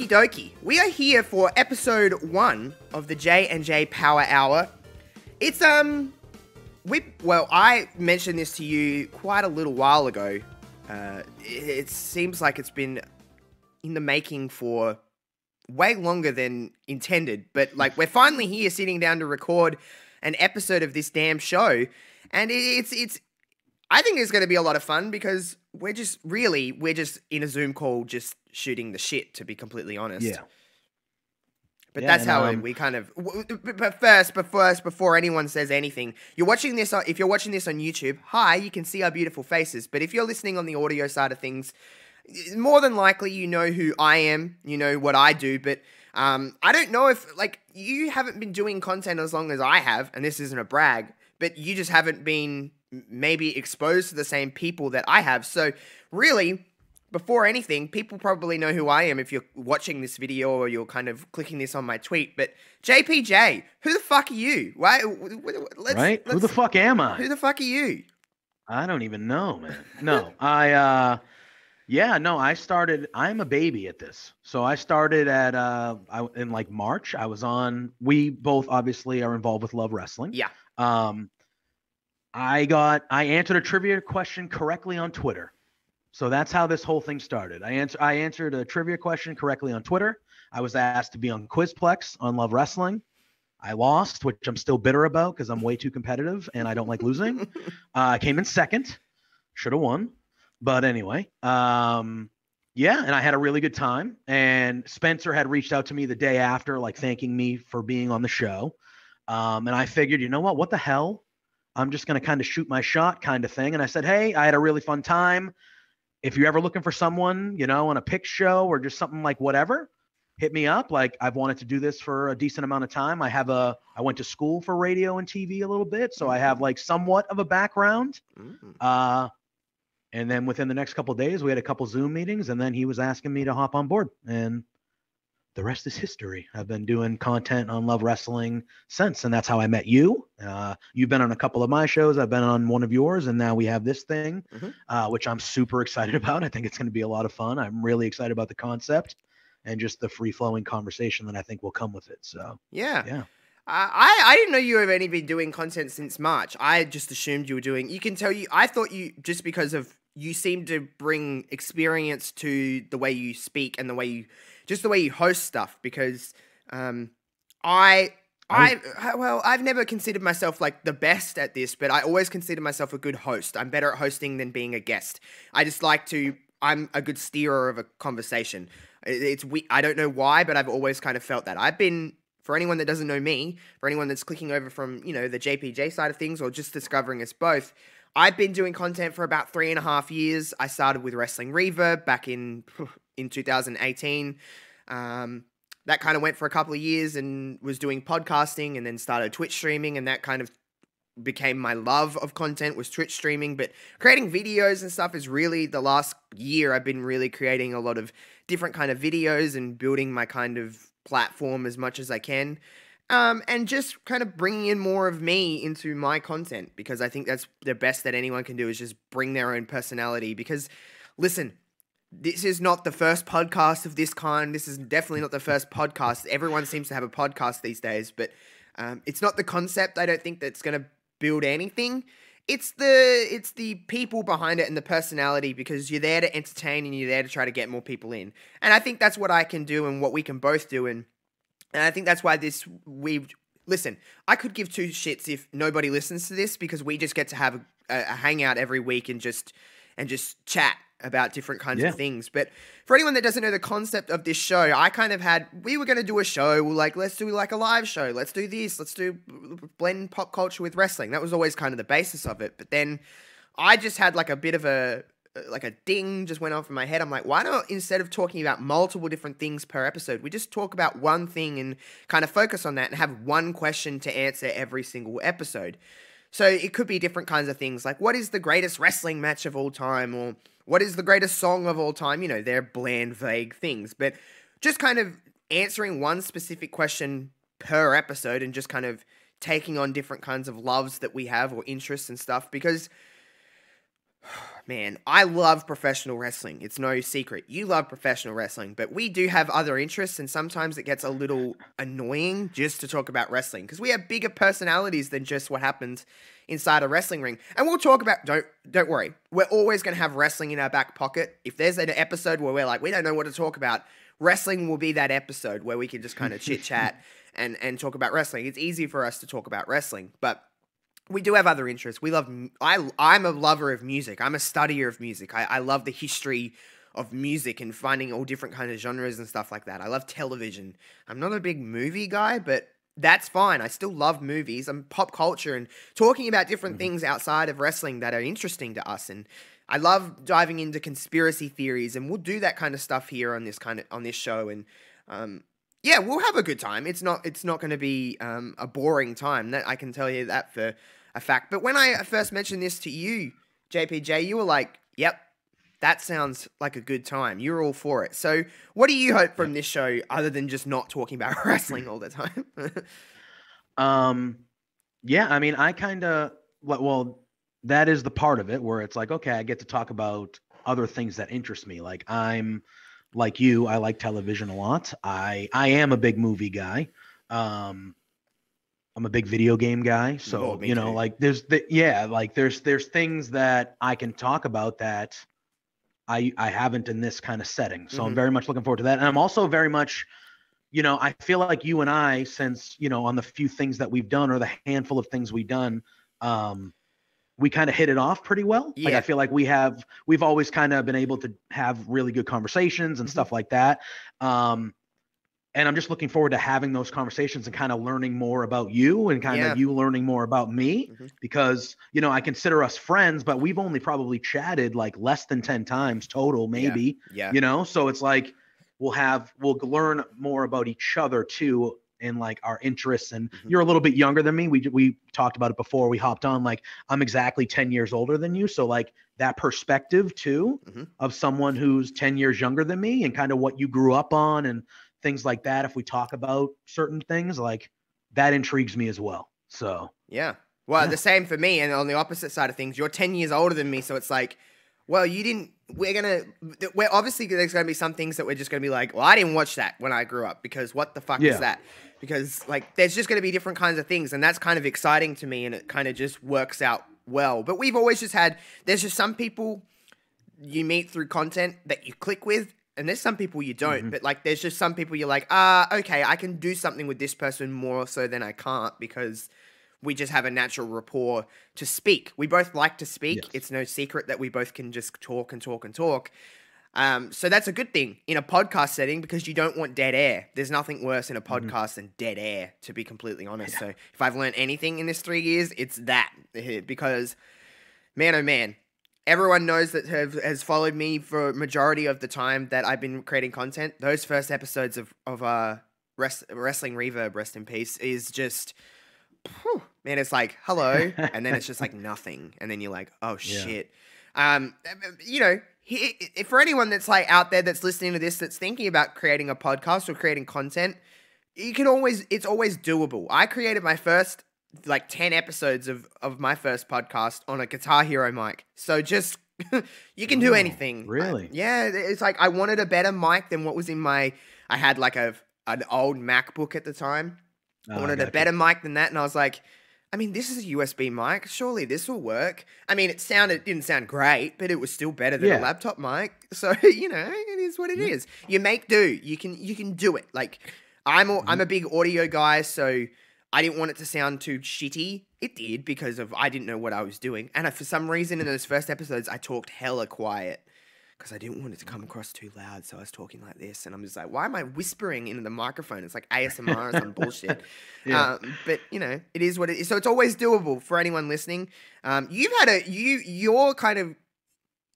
dokie. We are here for episode 1 of the J&J Power Hour. It's, I mentioned this to you quite a little while ago. It seems like it's been in the making for way longer than intended, but like we're finally here sitting down to record an episode of this damn show, and it's I think it's going to be a lot of fun because we're just in a Zoom call just shooting the shit, to be completely honest. Yeah. But that's how we kind of... But first, before anyone says anything, if you're watching this on YouTube, hi, you can see our beautiful faces. But if you're listening on the audio side of things, more than likely you know who I am, you know what I do, but I don't know if, like, you haven't been doing content as long as I have, and this isn't a brag, but you just haven't been maybe exposed to the same people that I have. So really, before anything, people probably know who I am if you're watching this video or you're kind of clicking this on my tweet. But JPJ, who the fuck are you? Why? Who the fuck am I? Who the fuck are you? I don't even know, man. No, I started, I'm a baby at this. So I started in like March. We both obviously are involved with Love Wrestling. Yeah. I answered a trivia question correctly on Twitter. So that's how this whole thing started. I answered a trivia question correctly on Twitter. I was asked to be on Quizplex on Love Wrestling. I lost, which I'm still bitter about because I'm way too competitive and I don't like losing. I came in second. Should have won. But anyway, and I had a really good time. And Spencer had reached out to me the day after, like thanking me for being on the show. And I figured, you know what the hell? I'm just going to kind of shoot my shot kind of thing. And I said, hey, I had a really fun time. If you're ever looking for someone, on a pick show or just something like whatever, hit me up. Like, I've wanted to do this for a decent amount of time. I went to school for radio and TV a little bit. So I have like somewhat of a background. And then within the next couple of days, we had a couple Zoom meetings, and then he was asking me to hop on board, and the rest is history. I've been doing content on Love Wrestling since, and that's how I met you. You've been on a couple of my shows. I've been on one of yours, and now we have this thing, which I'm super excited about. I think it's going to be a lot of fun. I'm really excited about the concept and just the free-flowing conversation that I think will come with it. So yeah. I didn't know you have only been doing content since March. I just assumed you were doing... I thought you, just because of... You seem to bring experience to the way you speak and the way you host stuff, because I've never considered myself like the best at this, but I always consider myself a good host. I'm better at hosting than being a guest. I'm a good steerer of a conversation. I don't know why, but I've always kind of felt that. For anyone that doesn't know me, for anyone that's clicking over from, the JPJ side of things or just discovering us both, I've been doing content for about 3.5 years. I started with Wrestling Reverb back in 2018. That kind of went for a couple of years and was doing podcasting, and then started Twitch streaming, and that kind of became my love of content, was Twitch streaming. But creating videos and stuff is really the last year I've been really creating a lot of different kind of videos and building my kind of platform as much as I can. And just kind of bringing in more of me into my content, because I think that's the best that anyone can do, is just bring their own personality. Because, listen, this is not the first podcast of this kind. This is definitely not the first podcast. Everyone seems to have a podcast these days, but it's not the concept, I don't think, that's going to build anything. It's the people behind it and the personality, because you're there to entertain and you're there to try to get more people in. And I think that's what I can do and what we can both do. And I think that's why listen, I could give two shits if nobody listens to this, because we just get to have a hangout every week and just chat about different kinds of things. But for anyone that doesn't know the concept of this show, we were going to do a show, like, let's do like a live show, let's do this, let's do blend pop culture with wrestling. That was always kind of the basis of it. But then I just had like a bit of a ding just went off in my head. I'm like, why not, instead of talking about multiple different things per episode, we just talk about one thing and kind of focus on that and have one question to answer every single episode. So it could be different kinds of things, like what is the greatest wrestling match of all time, or what is the greatest song of all time? They're bland, vague things, but just kind of answering one specific question per episode and just kind of taking on different kinds of loves that we have or interests and stuff, because Man, I love professional wrestling. It's no secret. You love professional wrestling, but we do have other interests, and sometimes it gets a little annoying just to talk about wrestling because we have bigger personalities than just what happens inside a wrestling ring. And we'll talk about don't worry. We're always going to have wrestling in our back pocket. If there's an episode where we're like, we don't know what to talk about, wrestling will be that episode where we can just kind of chit chat and talk about wrestling. It's easy for us to talk about wrestling, but we do have other interests. I'm a lover of music. I'm a studier of music. I love the history of music and finding all different kind of genres and stuff like that. I love television. I'm not a big movie guy, but that's fine. I still love movies. I'm pop culture and talking about different things outside of wrestling that are interesting to us. And I love diving into conspiracy theories, and we'll do that kind of stuff here on this show. And yeah, we'll have a good time. It's not going to be a boring time. That I can tell you that for a fact. But when I first mentioned this to you, JPJ, you were like, yep, that sounds like a good time. You're all for it. So what do you hope from this show other than just not talking about wrestling all the time? Yeah, I mean, I kind of, well, that is the part of it where it's like, okay, I get to talk about other things that interest me. Like I'm like you, I like television a lot. I am a big movie guy. I'm a big video game guy. So, you know, like there's things that I can talk about that I haven't in this kind of setting. So I'm very much looking forward to that. And I'm also very much, you know, I feel like you and I, since, you know, on the few things that we've done or the handful of things we've done, we kind of hit it off pretty well. Yeah. Like I feel like we've always kind of been able to have really good conversations and stuff like that. And I'm just looking forward to having those conversations and kind of learning more about you and kind of you learning more about me because, you know, I consider us friends, but we've only probably chatted like less than 10 times total, maybe, you know? So it's like, we'll learn more about each other too, and like our interests. And you're a little bit younger than me. We talked about it before we hopped on. Like I'm exactly 10 years older than you. So like that perspective too of someone who's 10 years younger than me and kind of what you grew up on and things like that. If we talk about certain things, like that intrigues me as well. So yeah. Well, the same for me. And on the opposite side of things, you're 10 years older than me. So it's like, well, we're obviously, there's going to be some things that we're just going to be like, well, I didn't watch that when I grew up because what the fuck is that? Because like, there's just going to be different kinds of things. And that's kind of exciting to me. And it kind of just works out well. But we've always just there's just some people you meet through content that you click with. And there's some people you don't, but like, there's just some people you're like, okay, I can do something with this person more so than I can't because we just have a natural rapport to speak. We both like to speak. Yes. It's no secret that we both can just talk and talk and talk. So that's a good thing in a podcast setting because you don't want dead air. There's nothing worse in a podcast than dead air, to be completely honest. Yeah. So if I've learned anything in this 3 years, it's that because, man, oh man, everyone knows that has followed me for a majority of the time that I've been creating content. Those first episodes of Wrestling Reverb, rest in peace, is just, man, it's like, hello, and then it's just like nothing. And then you're like, oh, shit. You know, for anyone that's like out there that's listening to this, that's thinking about creating a podcast or creating content, it's always doable. I created my first like 10 episodes of my first podcast on a Guitar Hero mic. So just, you can do anything. Really? It's like, I wanted a better mic than what was in I had like an old MacBook at the time. I wanted a better mic than that. And I was like, I mean, this is a USB mic. Surely this will work. I mean, it didn't sound great, but it was still better than a laptop mic. So, you know, it is what it is. You make do. You can do it. Like, I'm a big audio guy, so I didn't want it to sound too shitty. It did because I didn't know what I was doing. And for some reason in those first episodes, I talked hella quiet because I didn't want it to come across too loud. So I was talking like this and I'm just like, why am I whispering into the microphone? It's like ASMR or some bullshit. But you know, it is what it is. So it's always doable for anyone listening. You've had your kind of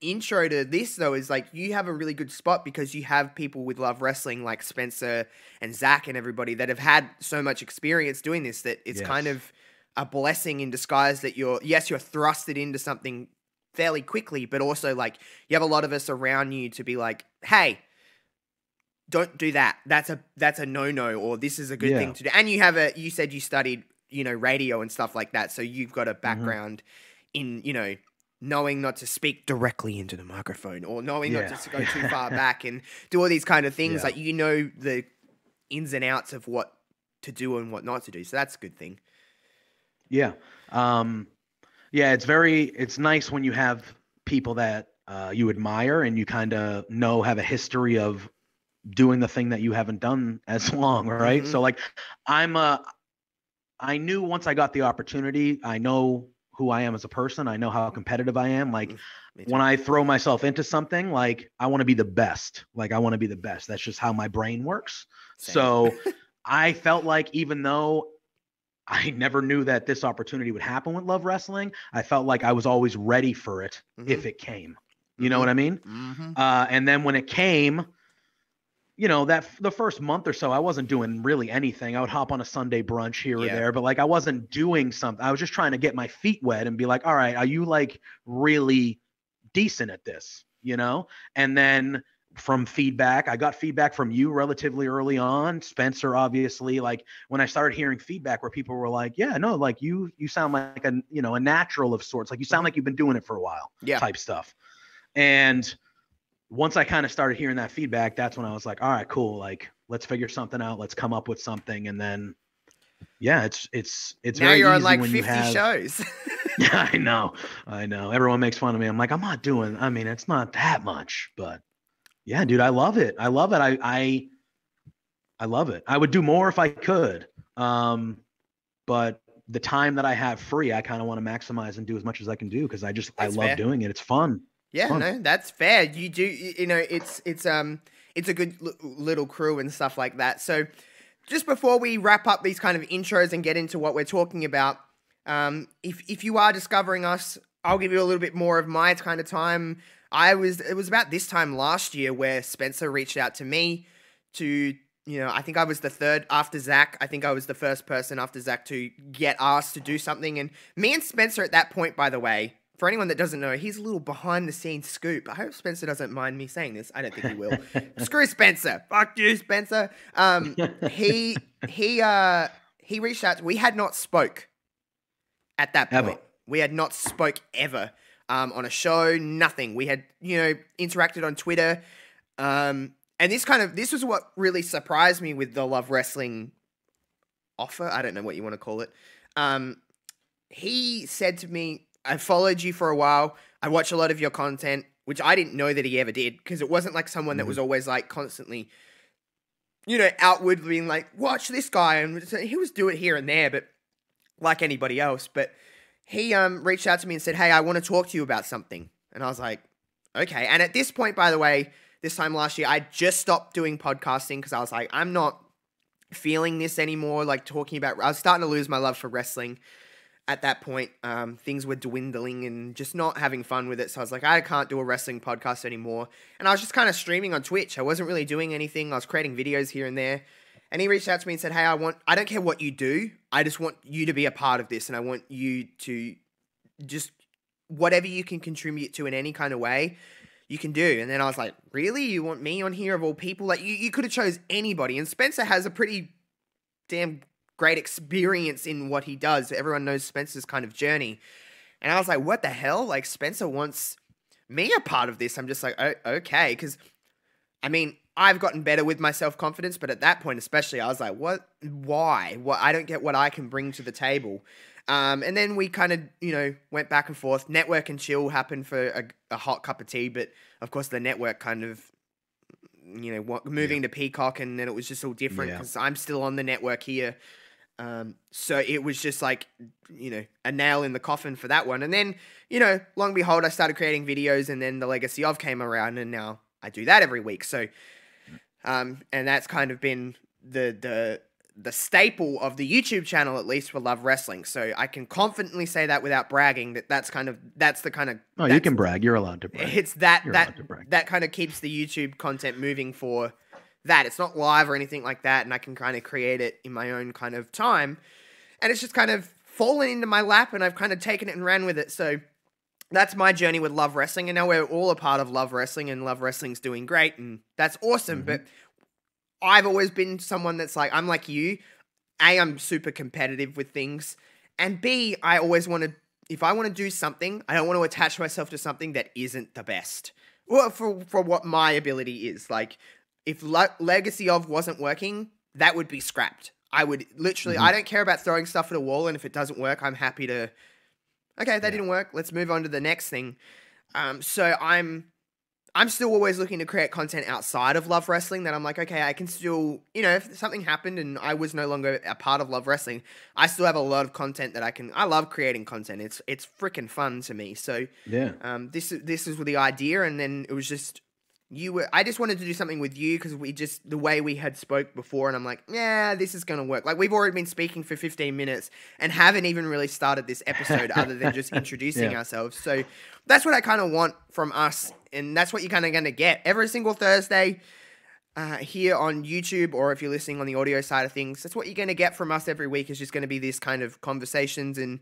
intro to this though is like you have a really good spot because you have people with Love Wrestling like Spencer and Zach and everybody that have had so much experience doing this that it's kind of a blessing in disguise that you're thrusted into something fairly quickly, but also like you have a lot of us around you to be like, hey, don't do that. That's a no-no, or this is a good thing to do. And you said you studied, you know, radio and stuff like that. So you've got a background in, you know, knowing not to speak directly into the microphone, or knowing not Yeah. to go too far back, and do all these kind of things. Yeah. Like, you know, the ins and outs of what to do and what not to do. So that's a good thing. Yeah. Yeah, it's nice when you have people that you admire and you kind of have a history of doing the thing that you haven't done as long, right? So like I knew once I got the opportunity, I know who I am as a person. I know how competitive I am. Like when I throw myself into something, like I want to be the best. Like I want to be the best. That's just how my brain works. Same. So I felt like even though I never knew that this opportunity would happen with Love Wrestling, I felt like I was always ready for it if it came. You know what I mean? And then when it came, you know, that the first month or so, I wasn't doing really anything. I would hop on a Sunday brunch here or there, but like I wasn't doing something. I was just trying to get my feet wet and be like, all right, are you like really decent at this? You know? And then from feedback, I got feedback from you relatively early on. Spencer, obviously, like when I started hearing feedback where people were like, yeah, no, like you sound like a natural of sorts. Like you sound like you've been doing it for a while, type stuff. And once I kind of started hearing that feedback, that's when I was like, all right, cool. Like, let's figure something out. Let's come up with something. And then, yeah, it's now very you're easy on like when 50 you have shows. Yeah, I know. Everyone makes fun of me. I'm like, I'm not doing, I mean, it's not that much, but yeah, dude, I love it. I love it. I love it. I would do more if I could. But the time that I have free, I kind of want to maximize and do as much as I can do because I love doing it. It's fun. Yeah, no, that's fair. You do, you know, it's a good little crew and stuff like that. So, just before we wrap up these kind of intros and get into what we're talking about, if you are discovering us, I'll give you a little bit more of my kind of time. It was about this time last year where Spencer reached out to me to, I think I was the third after Zach. I think I was the first person after Zach to get asked to do something. And me and Spencer at that point, by the way, for anyone that doesn't know, he's a little behind the scenes scoop. I hope Spencer doesn't mind me saying this. I don't think he will. Screw Spencer. Fuck you, Spencer. He reached out. We had not spoke at that point. We had not spoke ever on a show. Nothing. We had interacted on Twitter. And this was what really surprised me with the Love Wrestling offer. I don't know what you want to call it. He said to me, I followed you for a while. I watch a lot of your content, which I didn't know that he ever did, because it wasn't like someone that was always like constantly, outward being like, watch this guy. And he was doing it here and there, but like anybody else. But he reached out to me and said, hey, I want to talk to you about something. And I was like, okay. And at this point, by the way, this time last year, I just stopped doing podcasting because I was like, I'm not feeling this anymore. Like I was starting to lose my love for wrestling. At that point, things were dwindling and just not having fun with it. So I was like, I can't do a wrestling podcast anymore. And I was just kind of streaming on Twitch. I wasn't really doing anything. I was creating videos here and there. And he reached out to me and said, hey, I don't care what you do. I just want you to be a part of this. And I want you to just, whatever you can contribute to in any kind of way, you can do. And then I was like, really? You want me on here of all people? Like, you could have chose anybody. And Spencer has a pretty damn great experience in what he does. Everyone knows Spencer's kind of journey. And I was like, what the hell? Like, Spencer wants me a part of this. I'm just like, oh, okay. Because, I mean, I've gotten better with my self-confidence, but at that point especially, I was like, what? Why? I don't get what I can bring to the table. And then we kind of, went back and forth. Network and chill happened for a hot cup of tea, but of course the network kind of, moving to Peacock, and then it was just all different because I'm still on the network here. So it was just like, a nail in the coffin for that one. And then, long and behold, I started creating videos, and then the Legacy of came around, and now I do that every week. So, and that's kind of been the staple of the YouTube channel, at least for Love Wrestling. So I can confidently say that without bragging, that's the kind of. Oh, you can brag. You're allowed to brag. It's that kind of keeps the YouTube content moving for that. It's not live or anything like that, and I can kind of create it in my own kind of time. And it's just kind of fallen into my lap, and I've kind of taken it and ran with it. So that's my journey with Love Wrestling, and now we're all a part of Love Wrestling, and Love Wrestling's doing great, and that's awesome. But I've always been someone that's like, I'm like you. A, I'm super competitive with things, and B, I always want to, if I want to do something, I don't want to attach myself to something that isn't the best. Well, for what my ability is. Like, if Legacy of wasn't working, that would be scrapped. I would literally, I don't care about throwing stuff at a wall, and if it doesn't work, I'm happy to, okay, that didn't work, let's move on to the next thing. So I'm still always looking to create content outside of Love Wrestling that I'm like, okay, I can still, if something happened and I was no longer a part of Love Wrestling, I still have a lot of content that I love creating content. It's freaking fun to me. So yeah, this is the idea, and then it was just, I just wanted to do something with you because the way we had spoke before, and I'm like, yeah, this is going to work. Like, we've already been speaking for 15 minutes and haven't even really started this episode other than just introducing ourselves. So that's what I kind of want from us, and that's what you're kind of going to get every single Thursday here on YouTube, or if you're listening on the audio side of things. That's what you're going to get from us every week, is just going to be this kind of conversations and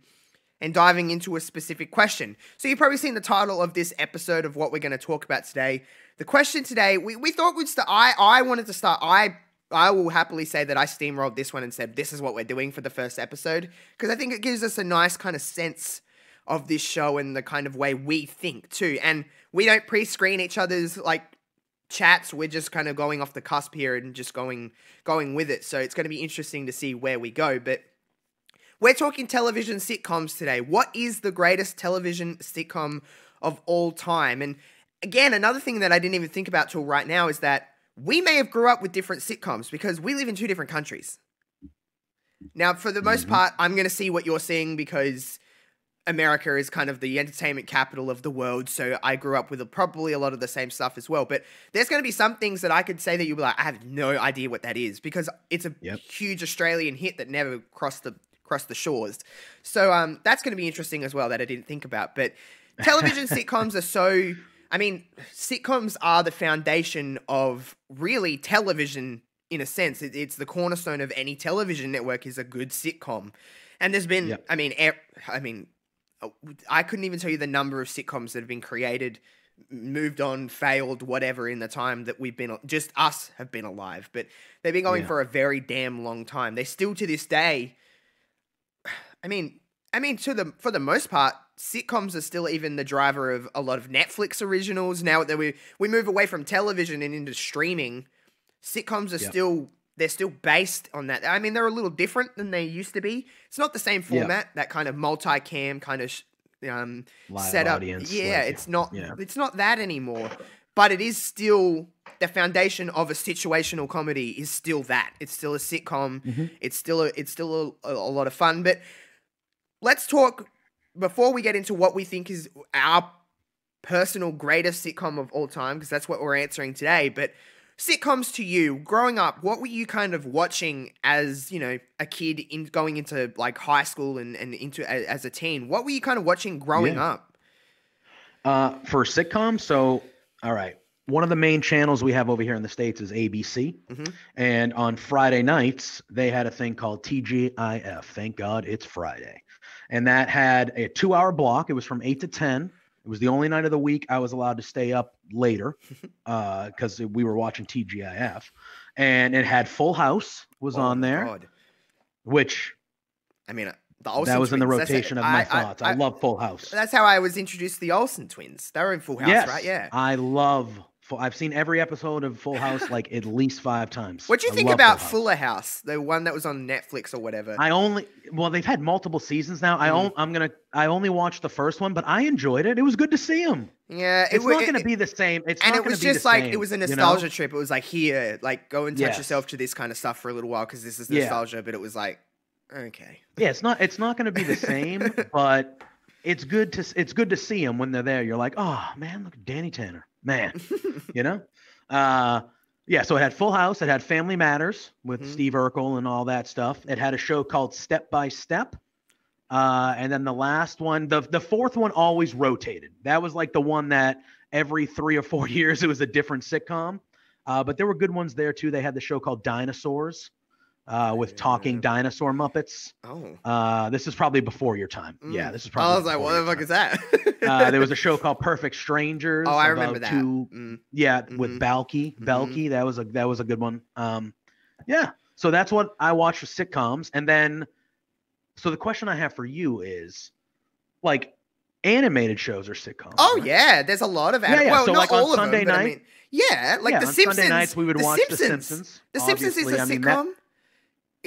diving into a specific question. So you've probably seen the title of this episode of what we're going to talk about today. The question today, we thought we'd start, I wanted to start, I will happily say that I steamrolled this one and said, this is what we're doing for the first episode, because I think it gives us a nice kind of sense of this show and the kind of way we think too. And we don't pre-screen each other's like chats. We're just kind of going off the cusp here and just going with it. So it's going to be interesting to see where we go. But we're talking television sitcoms today. What is the greatest television sitcom of all time? And again, another thing that I didn't even think about till right now is that we may have grew up with different sitcoms because we live in two different countries. Now, for the most part, I'm going to see what you're seeing because America is kind of the entertainment capital of the world, so I grew up with probably a lot of the same stuff as well. But there's going to be some things that I could say that you'll be like, I have no idea what that is, because it's a huge Australian hit that never crossed the shores. So that's going to be interesting as well, that I didn't think about. But television sitcoms are so... I mean, sitcoms are the foundation of really television in a sense. It's the cornerstone of any television network is a good sitcom. And there's been, I mean, I couldn't even tell you the number of sitcoms that have been created, moved on, failed, whatever, in the time that we've been, just us have been alive. But they've been going for a very damn long time. They still to this day, I mean, for the most part, sitcoms are still even the driver of a lot of Netflix originals. Now that we move away from television and into streaming, sitcoms are they're still based on that. I mean, they're a little different than they used to be. It's not the same format, that kind of multi-cam kind of setup. Audience, it's not that anymore. But it is still the foundation of a situational comedy is still that. It's still a sitcom. It's still a lot of fun. But let's talk, before we get into what we think is our personal greatest sitcom of all time, because that's what we're answering today. But sitcoms to you, growing up, what were you kind of watching as, a kid going into like high school and into as a teen? What were you kind of watching growing up? For sitcoms, so, all right. One of the main channels we have over here in the States is ABC. And on Friday nights, they had a thing called TGIF. Thank God it's Friday. And that had a 2-hour block. It was from 8 to 10. It was the only night of the week I was allowed to stay up later because we were watching TGIF. And it had Full House was on there, God. Which, I mean, that was in the rotation of my thoughts. I love Full House. That's how I was introduced to the Olsen twins. They were in Full House, right? Yeah. I love I've seen every episode of Full House like at least 5 times. What do you think about Fuller House, the one that was on Netflix or whatever? They've had multiple seasons now. I only watched the first one, but I enjoyed it. It was good to see them. Yeah, it's not going to be the same. It was just like it was a nostalgia trip. It was like, here, like go and touch yourself to this kind of stuff for a little while because this is nostalgia. But it was like, okay, it's not going to be the same, but it's good to see them when they're there. You're like, oh man, look at Danny Tanner. Man, so it had Full House. It had Family Matters with Steve Urkel and all that stuff. It had a show called Step by Step. And then the last one, the fourth one always rotated. That was like the one that every 3 or 4 years, it was a different sitcom. But there were good ones there too. They had the show called Dinosaurs. With talking dinosaur Muppets. This is probably before your time. Yeah, this is probably. I was like, what the fuck is that? There was a show called Perfect Strangers. Oh, I remember that. With Balky. Belky. That was a good one. So that's what I watched for sitcoms. And then, so the question I have for you is, like animated shows are sitcoms. Oh right? yeah, there's a lot of Yeah. well, So not like on all of Sunday them, but I night, mean, yeah, like yeah, the on Simpsons. Sunday nights we would the watch Simpsons. The Simpsons. The Simpsons is a Obviously, I mean that. sitcom.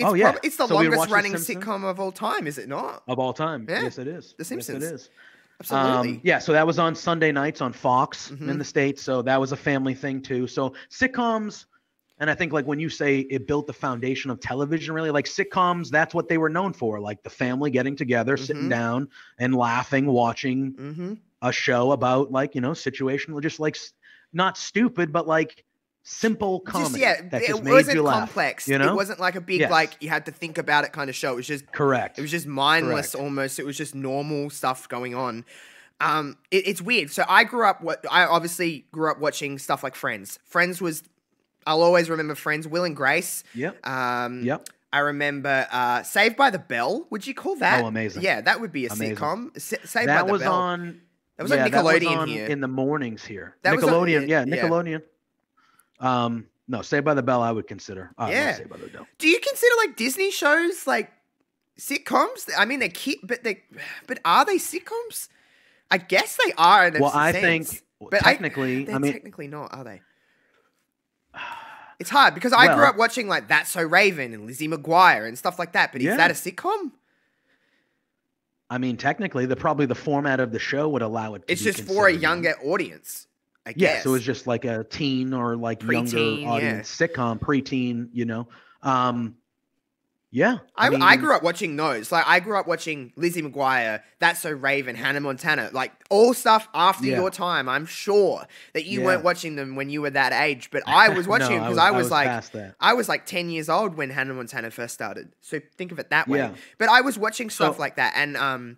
Oh yeah. It's the So we'd longest watch The running Simpsons sitcom of all time, is it not? of all time. Yeah, Yes, it is. The Yes, it Simpsons. is. Absolutely. Yeah, so that was on Sunday nights on Fox in Mm-hmm. the States. So that was a family thing too. So sitcoms, and I think like when you say it built the foundation of television, really like sitcoms, that's what they were known for. Like the family getting together, sitting Mm-hmm. down and laughing, watching Mm-hmm. a show about like, situational, just like not stupid, but like simple comedy that just it made wasn't you laugh. complex. You know? It wasn't like a big Yes. like you had to think about it kind of show. It was just Correct. It was just mindless Correct. almost. It was just normal stuff going on. It's weird. So I obviously grew up watching stuff like Friends. I'll always remember Friends. Will and Grace. Yep. Yep. I remember Saved by the Bell. Would you call that? Oh, amazing. Yeah, that would be a Amazing. sitcom. Saved That by the was Bell. on. That was on Nickelodeon here. In the mornings here. That was on- Nickelodeon, yeah, Nickelodeon. No, Saved by the Bell, I would consider. Yeah. No, Saved by the Bell. Do you consider like Disney shows like sitcoms? I mean, but are they sitcoms? I guess they are. In a Well, I sense. think But technically, they're I mean, technically not, are they? It's hard because I grew Well- up watching like That's So Raven and Lizzie McGuire and stuff like that. But Yeah. is that a sitcom? technically, probably the format of the show would allow it. To It's be just for a considered younger audience. I Yeah, guess. so it was just like a teen or like Preteen, younger audience sitcom, preteen. Yeah. I grew up watching those. Like I grew up watching Lizzie McGuire, That's So Raven, Hannah Montana, like all stuff after Yeah. your time. I'm sure that you Yeah. weren't watching them when you were that age, but I was watching No, them because I I was was like past that. I was like 10 years old when Hannah Montana first started. So think of it that way. Yeah. But I was watching stuff So- like that and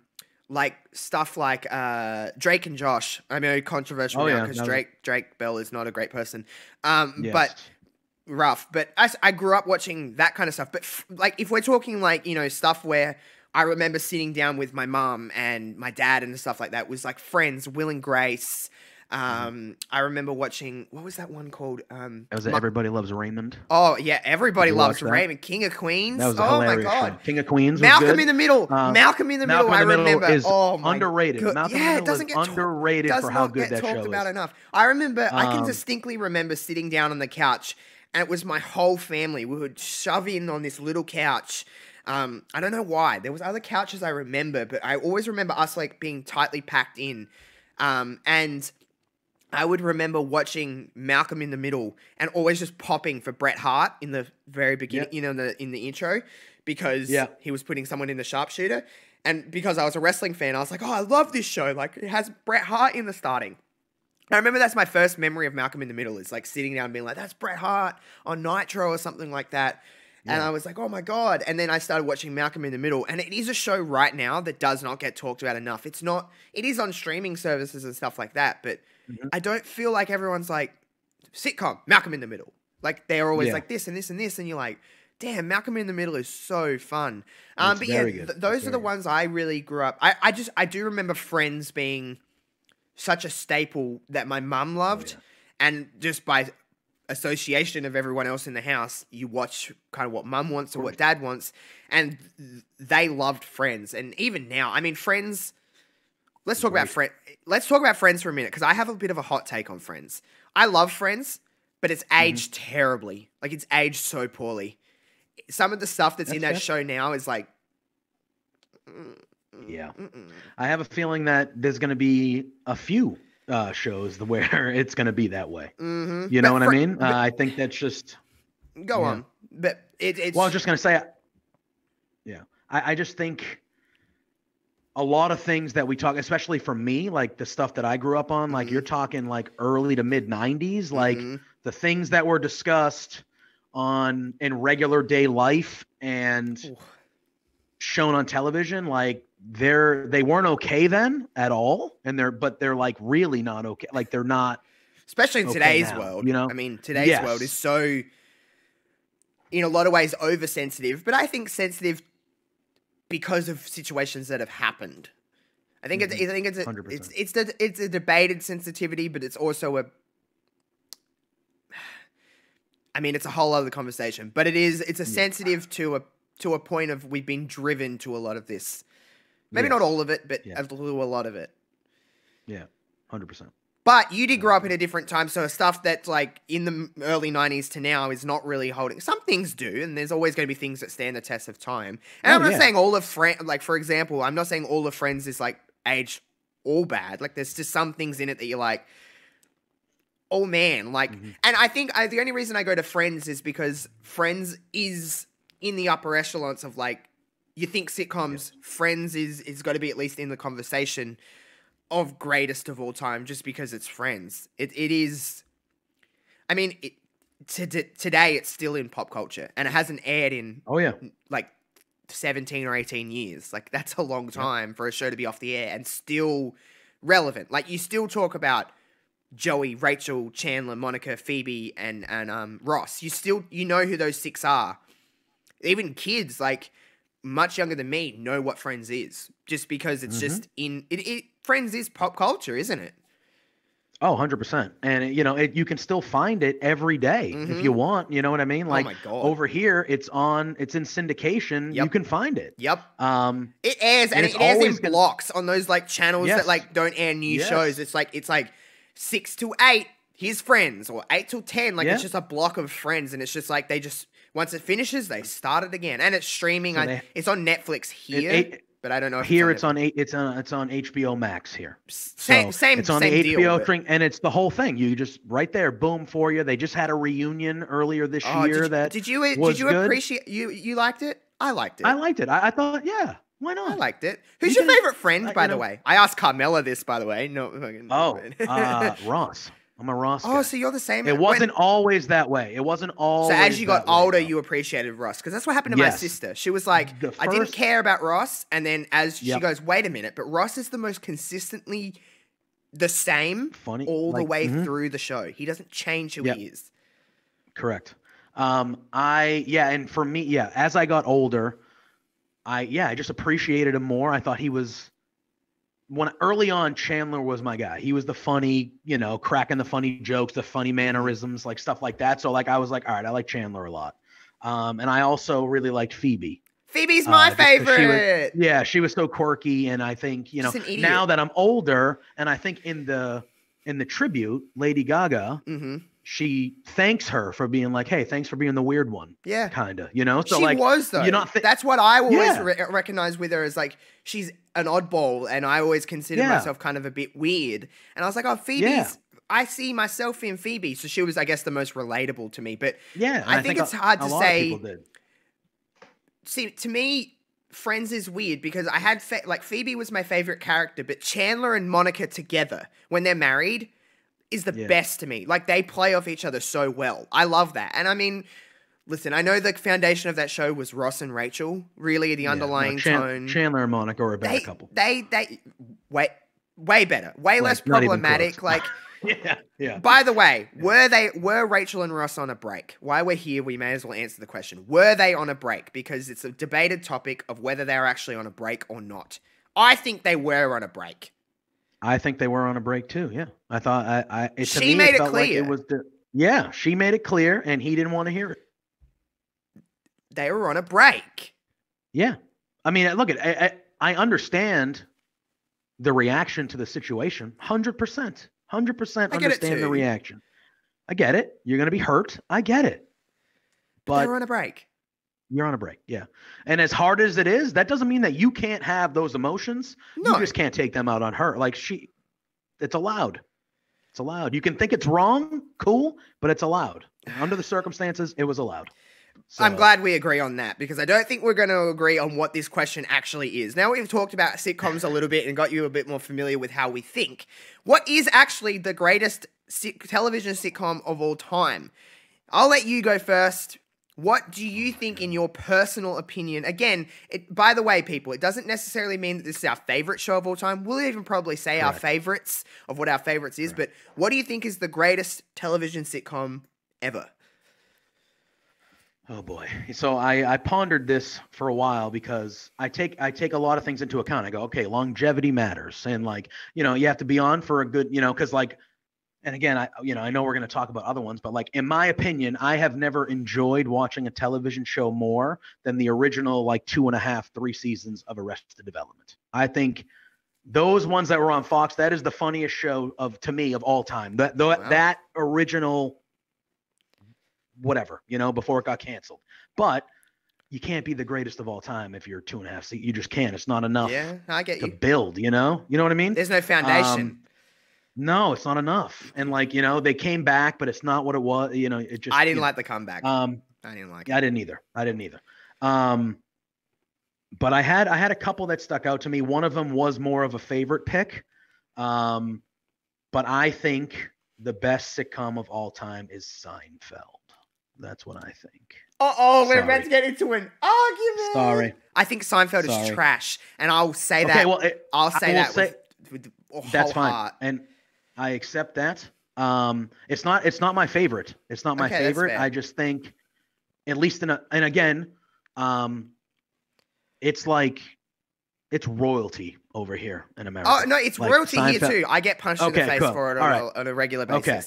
like stuff like Drake and Josh. I know controversial Oh, now yeah, because that was- Drake Bell is not a great person. Yes. But rough. But I grew up watching that kind of stuff. But like if we're talking like, stuff where I remember sitting down with my mom and my dad and stuff like that was like Friends, Will and Grace. I remember watching, what was that one called? was it Everybody Loves Raymond? Oh yeah, Everybody Did you Loves watch that? Raymond, King of Queens. That was a Oh my hilarious god. show. King of Queens was Malcolm good. in the Middle. Malcolm in the Middle. I remember. Is oh my underrated. God. Malcolm in the yeah, it Middle doesn't is get underrated does for how not good get that talked show about is. enough. I remember. I can Um, distinctly remember sitting down on the couch, and it was my whole family. We would shove in on this little couch. I don't know why. There was other couches I remember, but I always remember us like being tightly packed in, and I would remember watching Malcolm in the Middle and always just popping for Bret Hart in the very beginning, in the intro, because he was putting someone in the sharpshooter. And because I was a wrestling fan, I was like, oh, I love this show. Like, it has Bret Hart in the starting. I remember that's my first memory of Malcolm in the Middle is like sitting down and being like, that's Bret Hart on Nitro or something like that. And I was like, oh my God. And then I started watching Malcolm in the Middle. And it is a show right now that does not get talked about enough. It is on streaming services and stuff like that. But I don't feel like everyone's like, sitcom, Malcolm in the Middle. Like they're always like this and this and this. And you're like, damn, Malcolm in the Middle is so fun. But yeah, those are the ones I really grew up. I do remember Friends being such a staple that my mum loved. And just by association of everyone else in the house, you watch kind of what mum wants or what dad wants, and they loved Friends. And even now, I mean, Friends. Let's talk about Friends for a minute because I have a bit of a hot take on Friends. I love Friends, but it's aged terribly. Like it's aged so poorly. Some of the stuff that's in that show now is like, I have a feeling that there's going to be a few shows where it's going to be that way. Mm-hmm. You know what I mean? I think that's just go on. But it's well, I was just going to say, I just think a lot of things that we talk, especially for me, like the stuff that I grew up on, like you're talking like early to mid 90s, like the things that were discussed in regular day life and shown on television, like they weren't okay then at all. And they're like really not okay. Like they're not, especially in today's world, I mean, today's world is so, in a lot of ways, oversensitive, but I think sensitive because of situations that have happened. I think it's 100%. It's a debated sensitivity, but it's also it's a whole other conversation. But it's a sensitive to a point of we've been driven to a lot of this Maybe not all of it, but Yeah. a lot of it. Yeah, 100%. But you did grow up in a different time, so stuff that's like in the early 90s to now is not really holding. Some things do, and there's always going to be things that stand the test of time. And I'm not saying all of Friends, like for example, I'm not saying all of Friends is like aged all bad. Like there's just some things in it that you're like, oh man, like, and I think the only reason I go to Friends is because Friends is in the upper echelons of like, you think sitcoms, Friends is got to be at least in the conversation of greatest of all time just because it's Friends. It is, I mean, today it's still in pop culture and it hasn't aired in like 17 or 18 years. Like that's a long time for a show to be off the air and still relevant. Like you still talk about Joey, Rachel, Chandler, Monica, Phoebe, and Ross. You know who those six are. Even kids like much younger than me know what Friends is just because it's just in it. Friends is pop culture, isn't it? Oh, 100%. And you can still find it every day if you want, you know what I mean? Like oh my God. over here it's in syndication. You can find it. Yep. It airs and it airs in blocks on those like channels that like don't air new shows. It's like 6 to 8, here's Friends, or 8 till 10. Like it's just a block of Friends, and it's just like they just once it finishes, they start it again. And it's streaming. So it's on Netflix here. But I don't know if here it's on HBO Max here. Same it's on the HBO thing, and it's the whole thing. You just right there, boom for you. They just had a reunion earlier this year. Did you appreciate you liked it? I liked it. I liked it. I thought, yeah, why not? I liked it. Who's your favorite friend, by the way? I asked Carmela this, by the way. Ross. I'm a Ross guy. Oh, so you're the same. It wasn't always that way. It wasn't always. So as you got older, you appreciated Ross, because that's what happened to my sister. She was like, I didn't care about Ross, and then as she goes, wait a minute, but Ross is the most consistently the same all the way through the show. He doesn't change who he is. Correct. And for me, as I got older, I just appreciated him more. I thought he was. Early on, Chandler was my guy. He was the funny, cracking the funny jokes, the funny mannerisms, like stuff like that. So like, I was like, all right, I like Chandler a lot. And I also really liked Phoebe. Phoebe's my favorite. She was so quirky. And I think, now that I'm older, and I think in the tribute, Lady Gaga, she thanks her for being like, hey, thanks for being the weird one. Yeah. Kind of, So she was, though. That's what I always recognize with her, is like, she's an oddball, and I always considered myself kind of a bit weird. And I was like, oh, Phoebe's, I see myself in Phoebe. So she was, I guess, the most relatable to me. But I think it's hard to say. See, to me, Friends is weird because I had, Phoebe was my favorite character, but Chandler and Monica together, when they're married, is the best to me. Like, they play off each other so well. I love that. And I mean, listen, I know the foundation of that show was Ross and Rachel. Really, the underlying tone. Chandler and Monica are a better couple. They way better, way less problematic. Like, yeah. By the way, were Rachel and Ross on a break? While we're here, we may as well answer the question. Were they on a break? Because it's a debated topic of whether they're actually on a break or not. I think they were on a break. I think they were on a break too. Yeah, I thought she made it clear. She made it clear, and he didn't want to hear it. They were on a break. Yeah, I mean, look I understand the reaction to the situation. 100%, 100% understand the reaction. I get it. You're gonna be hurt. I get it. But they were on a break. You're on a break, yeah. And as hard as it is, that doesn't mean that you can't have those emotions. No. You just can't take them out on her. Like it's allowed. It's allowed. You can think it's wrong, cool, but it's allowed. Under the circumstances, it was allowed. So. I'm glad we agree on that, because I don't think we're going to agree on what this question actually is. Now we've talked about sitcoms a little bit and got you a bit more familiar with how we think. What is actually the greatest television sitcom of all time? I'll let you go first. What do you think, in your personal opinion? Again, by the way, people, it doesn't necessarily mean that this is our favorite show of all time. We'll even probably say our favorites of what our favorites is. But what do you think is the greatest television sitcom ever? Oh boy. So I pondered this for a while, because I take a lot of things into account. I go, okay, longevity matters. And like, you have to be on for a good, because like, and again, I know we're going to talk about other ones, but like in my opinion, I have never enjoyed watching a television show more than the original like 2.5, 3 seasons of Arrested Development. I think those ones that were on Fox, that is the funniest show to me of all time. That original, whatever, before it got canceled. But you can't be the greatest of all time if you're 2.5. You just can't. It's not enough. Yeah, I get to you. Build. You know what I mean? There's no foundation. No, it's not enough. And like they came back, but it's not what it was. It just. I didn't like the comeback. I didn't like it. I didn't either. But I had a couple that stuck out to me. One of them was more of a favorite pick. But I think the best sitcom of all time is Seinfeld. That's what I think. We're about to get into an argument. Sorry. I think Seinfeld is trash, and I'll say that. Okay, well, I'll say that with that's whole fine, heart. and I accept that. It's not my favorite. It's not my favorite. I just think, at least and again, it's royalty over here in America. Oh no, it's like royalty Seinfeld. Here too. I get punched in the face for it on a regular basis. Okay.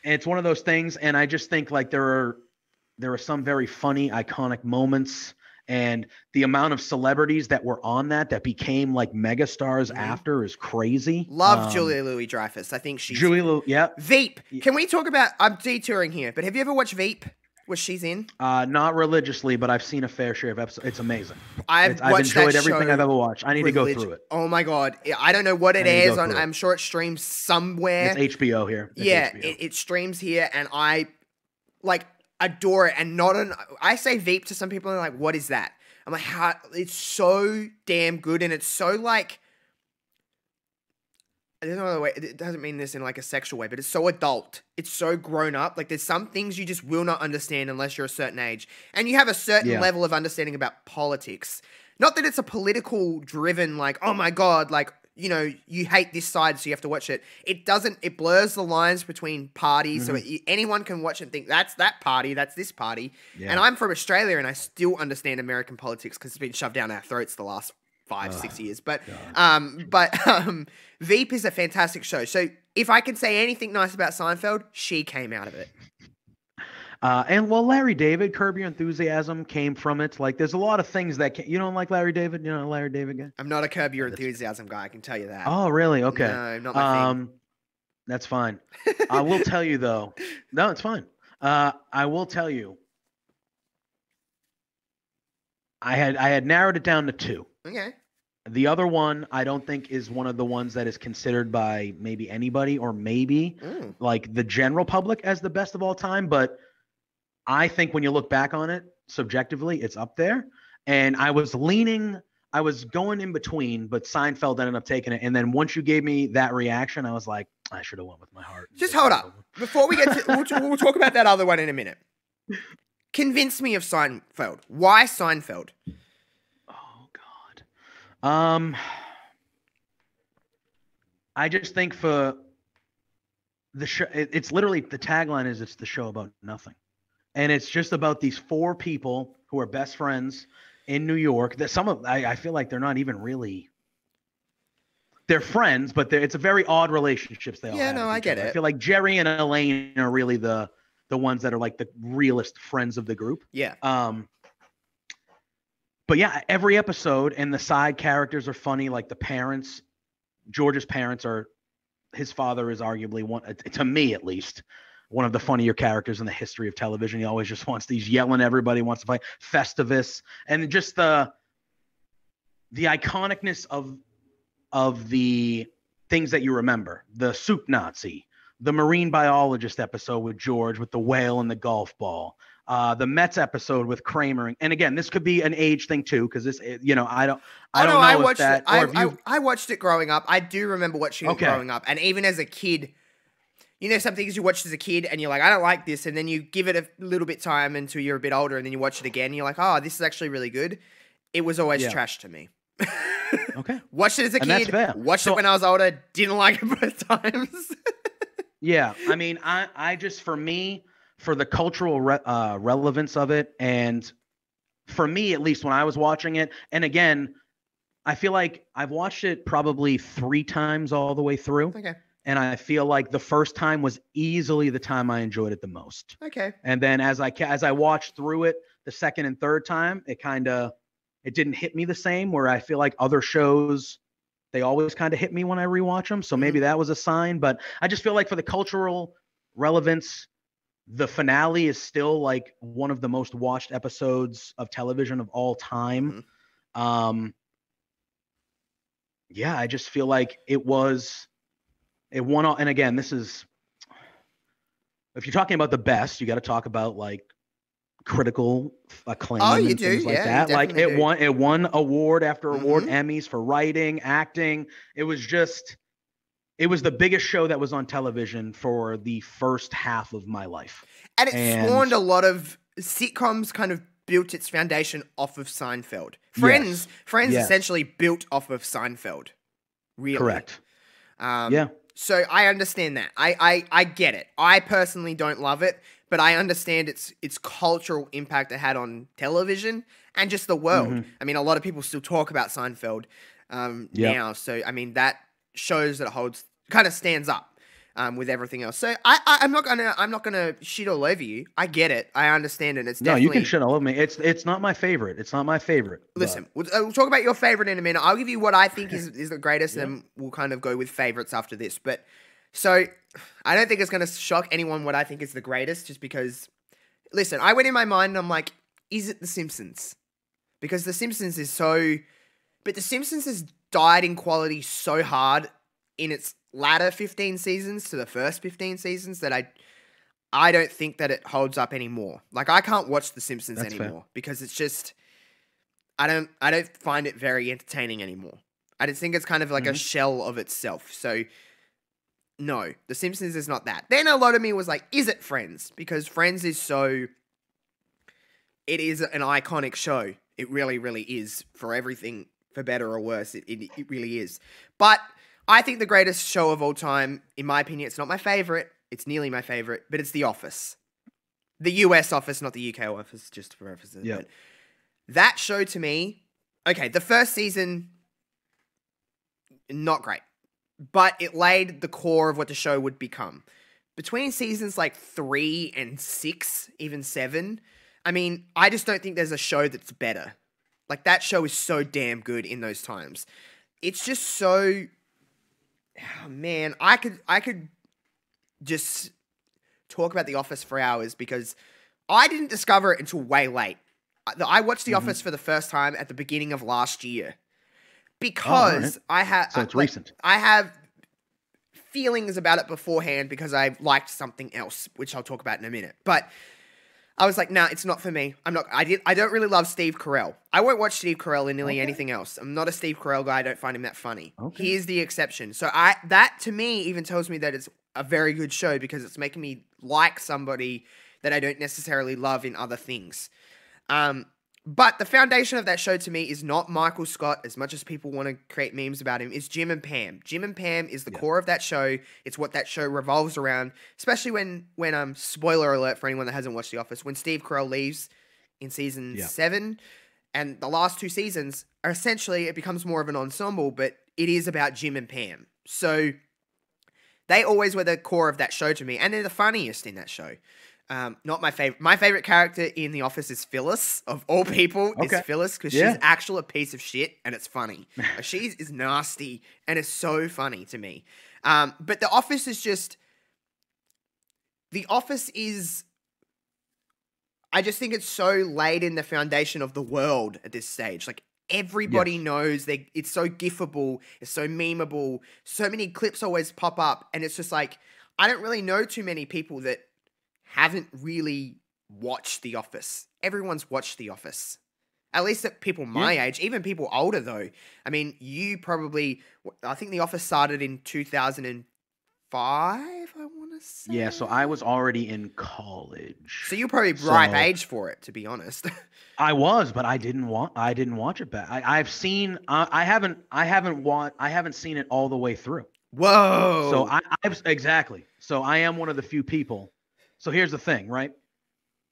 And it's one of those things, and I just think like there are some very funny, iconic moments, and the amount of celebrities that were on that became like megastars after is crazy. Love Julia Louis-Dreyfus. I think she's Veep. Can we talk about? I'm detouring here, but have you ever watched Veep? What she's in? Not religiously, but I've seen a fair share of episodes. It's amazing. I've enjoyed everything I've ever watched. I need to go through it. Oh my God. I don't know what it airs on. I'm sure it streams somewhere. It's HBO here. It streams here, and I adore it. And I say Veep to some people, and they're like, what is that? I'm like, how? It's so damn good, and it's so like, there's no other way. It doesn't mean this in like a sexual way, but it's so adult. It's so grown up. Like there's some things you just will not understand unless you're a certain age. And you have a certain level of understanding about politics. Not that it's a political driven, like, oh my God, like, you hate this side, so you have to watch it. It blurs the lines between parties. So anyone can watch it and think, that's that party, that's this party. Yeah. And I'm from Australia, and I still understand American politics because it's been shoved down our throats the last 5-6 years. But Veep is a fantastic show. So if I can say anything nice about Seinfeld, she came out of it. And Larry David, Curb Your Enthusiasm came from it. Like there's a lot of things that you don't like Larry David. You know Larry David guy? I'm not a Curb Your Enthusiasm guy. I can tell you that. Oh, really? Okay. No, not my thing. That's fine. I will tell you though. No, it's fine. I will tell you. I had narrowed it down to 2. Okay. The other one, I don't think is one of the ones that is considered by maybe anybody or maybe like the general public as the best of all time. But I think when you look back on it subjectively, it's up there. And I was going in between, but Seinfeld ended up taking it. And then once you gave me that reaction, I was like, I should have went with my heart. Just hold up. Before we get to, we'll talk about that other one in a minute. Convince me of Seinfeld. Why Seinfeld? I just think for the show, it's literally the tagline is it's the show about nothing, and it's just about these 4 people who are best friends in New York. That I feel like they're not even really. They're friends, but it's a very odd relationships they all have. Yeah, no, I get it. I feel like Jerry and Elaine are really the ones that are like the realest friends of the group. Yeah. But yeah, every episode and the side characters are funny. Like the parents, George's parents his father is arguably one, to me at least, one of the funnier characters in the history of television. He always just wants these yelling everybody, wants to play Festivus, and just the iconicness of the things that you remember. The soup Nazi, the marine biologist episode with George with the whale and the golf ball. The Mets episode with Kramer, and again, this could be an age thing too, because this, I don't know. I watched it. I watched it growing up. I do remember watching it growing up, and even as a kid, some things you watched as a kid, and you're like, I don't like this, and then you give it a little bit time until you're a bit older, and then you watch it again, and you're like, oh, this is actually really good. It was always trash to me. Okay. Watched it as a kid. Watched it when I was older. Didn't like it both times. Yeah, I mean, I just for me. For the cultural relevance of it, and for me, at least when I was watching it, and again, I feel like I've watched it probably 3 times all the way through. Okay. And I feel like the first time was easily the time I enjoyed it the most. Okay. And then as I watched through it the second and third time, it didn't hit me the same, where I feel like other shows, they always kind of hit me when I rewatch them. So maybe that was a sign, but I just feel like for the cultural relevance, the finale is still like one of the most watched episodes of television of all time. Yeah, I just feel like it won all. And again, this is, if you're talking about the best, you got to talk about like critical acclaim and things like that. Like it won award after award, Emmys for writing, acting. It was the biggest show that was on television for the first half of my life. And it spawned a lot of sitcoms, kind of built its foundation off of Seinfeld. Friends essentially built off of Seinfeld. Really. Correct. So I understand that. I get it. I personally don't love it, but I understand its cultural impact it had on television and just the world. I mean, a lot of people still talk about Seinfeld now. So I mean, that shows that it kind of stands up with everything else. So I'm not gonna shit all over you. I get it. I understand it. It's definitely... No, you can shit all over me. It's not my favorite. It's not my favorite. Listen, we'll talk about your favorite in a minute. I'll give you what I think is the greatest, and we'll kind of go with favorites after this. But so I don't think it's gonna shock anyone what I think is the greatest, just because. Listen, I went in my mind and I'm like, is it The Simpsons? Because The Simpsons is so, but The Simpsons has died in quality so hard in its latter 15 seasons to the first 15 seasons that I don't think that it holds up anymore. Like, I can't watch The Simpsons anymore because it's just, I don't find it very entertaining anymore. I just think it's kind of like a shell of itself. So no, The Simpsons is not that. Then a lot of me was like, is it Friends? Because Friends is it is an iconic show. It really, really is, for everything, for better or worse. It really is. But I think the greatest show of all time, in my opinion, it's not my favorite. It's nearly my favorite, but it's The Office. The US Office, not the UK Office, just for references. Yeah. But that show to me, okay, the first season, not great, but it laid the core of what the show would become. Between seasons like 3 and 6, even 7, I mean, I just don't think there's a show that's better. Like, that show is so damn good in those times. It's just so... Oh, man, I could just talk about The Office for hours, because I didn't discover it until way late. I watched The Office for the first time at the beginning of last year, because I had... So it's recent. I have feelings about it beforehand because I liked something else, which I'll talk about in a minute. But I was like, nah, it's not for me. I don't really love Steve Carell. I won't watch Steve Carell in nearly anything else. I'm not a Steve Carell guy. I don't find him that funny. He is the exception. So that to me even tells me that it's a very good show, because it's making me like somebody that I don't necessarily love in other things. But the foundation of that show to me is not Michael Scott, as much as people want to create memes about him. It's Jim and Pam. Jim and Pam is the core of that show. It's what that show revolves around, especially when spoiler alert for anyone that hasn't watched The Office, when Steve Carell leaves in season 7, and the last 2 seasons are essentially, it becomes more of an ensemble, but it is about Jim and Pam. So they always were the core of that show to me, and they're the funniest in that show. Not my favorite. My favorite character in The Office is Phyllis, of all people. Is Phyllis, because she's actually a piece of shit, and it's funny. She is nasty, and it's so funny to me. But The Office is just... The Office is... I just think it's so laid in the foundation of the world at this stage. Like, everybody knows it's so gifable, it's so memeable, so many clips always pop up, and it's just like, I don't really know too many people that haven't really watched The Office. Everyone's watched The Office. At least at people my age, even people older though. I mean, you probably, I think The Office started in 2005, I want to say. Yeah, so I was already in college. So you're probably ripe age for it, to be honest. I was, but I didn't watch it back. I've seen, I haven't seen it all the way through. Whoa. So exactly. So I am one of the few people. So here's the thing, right?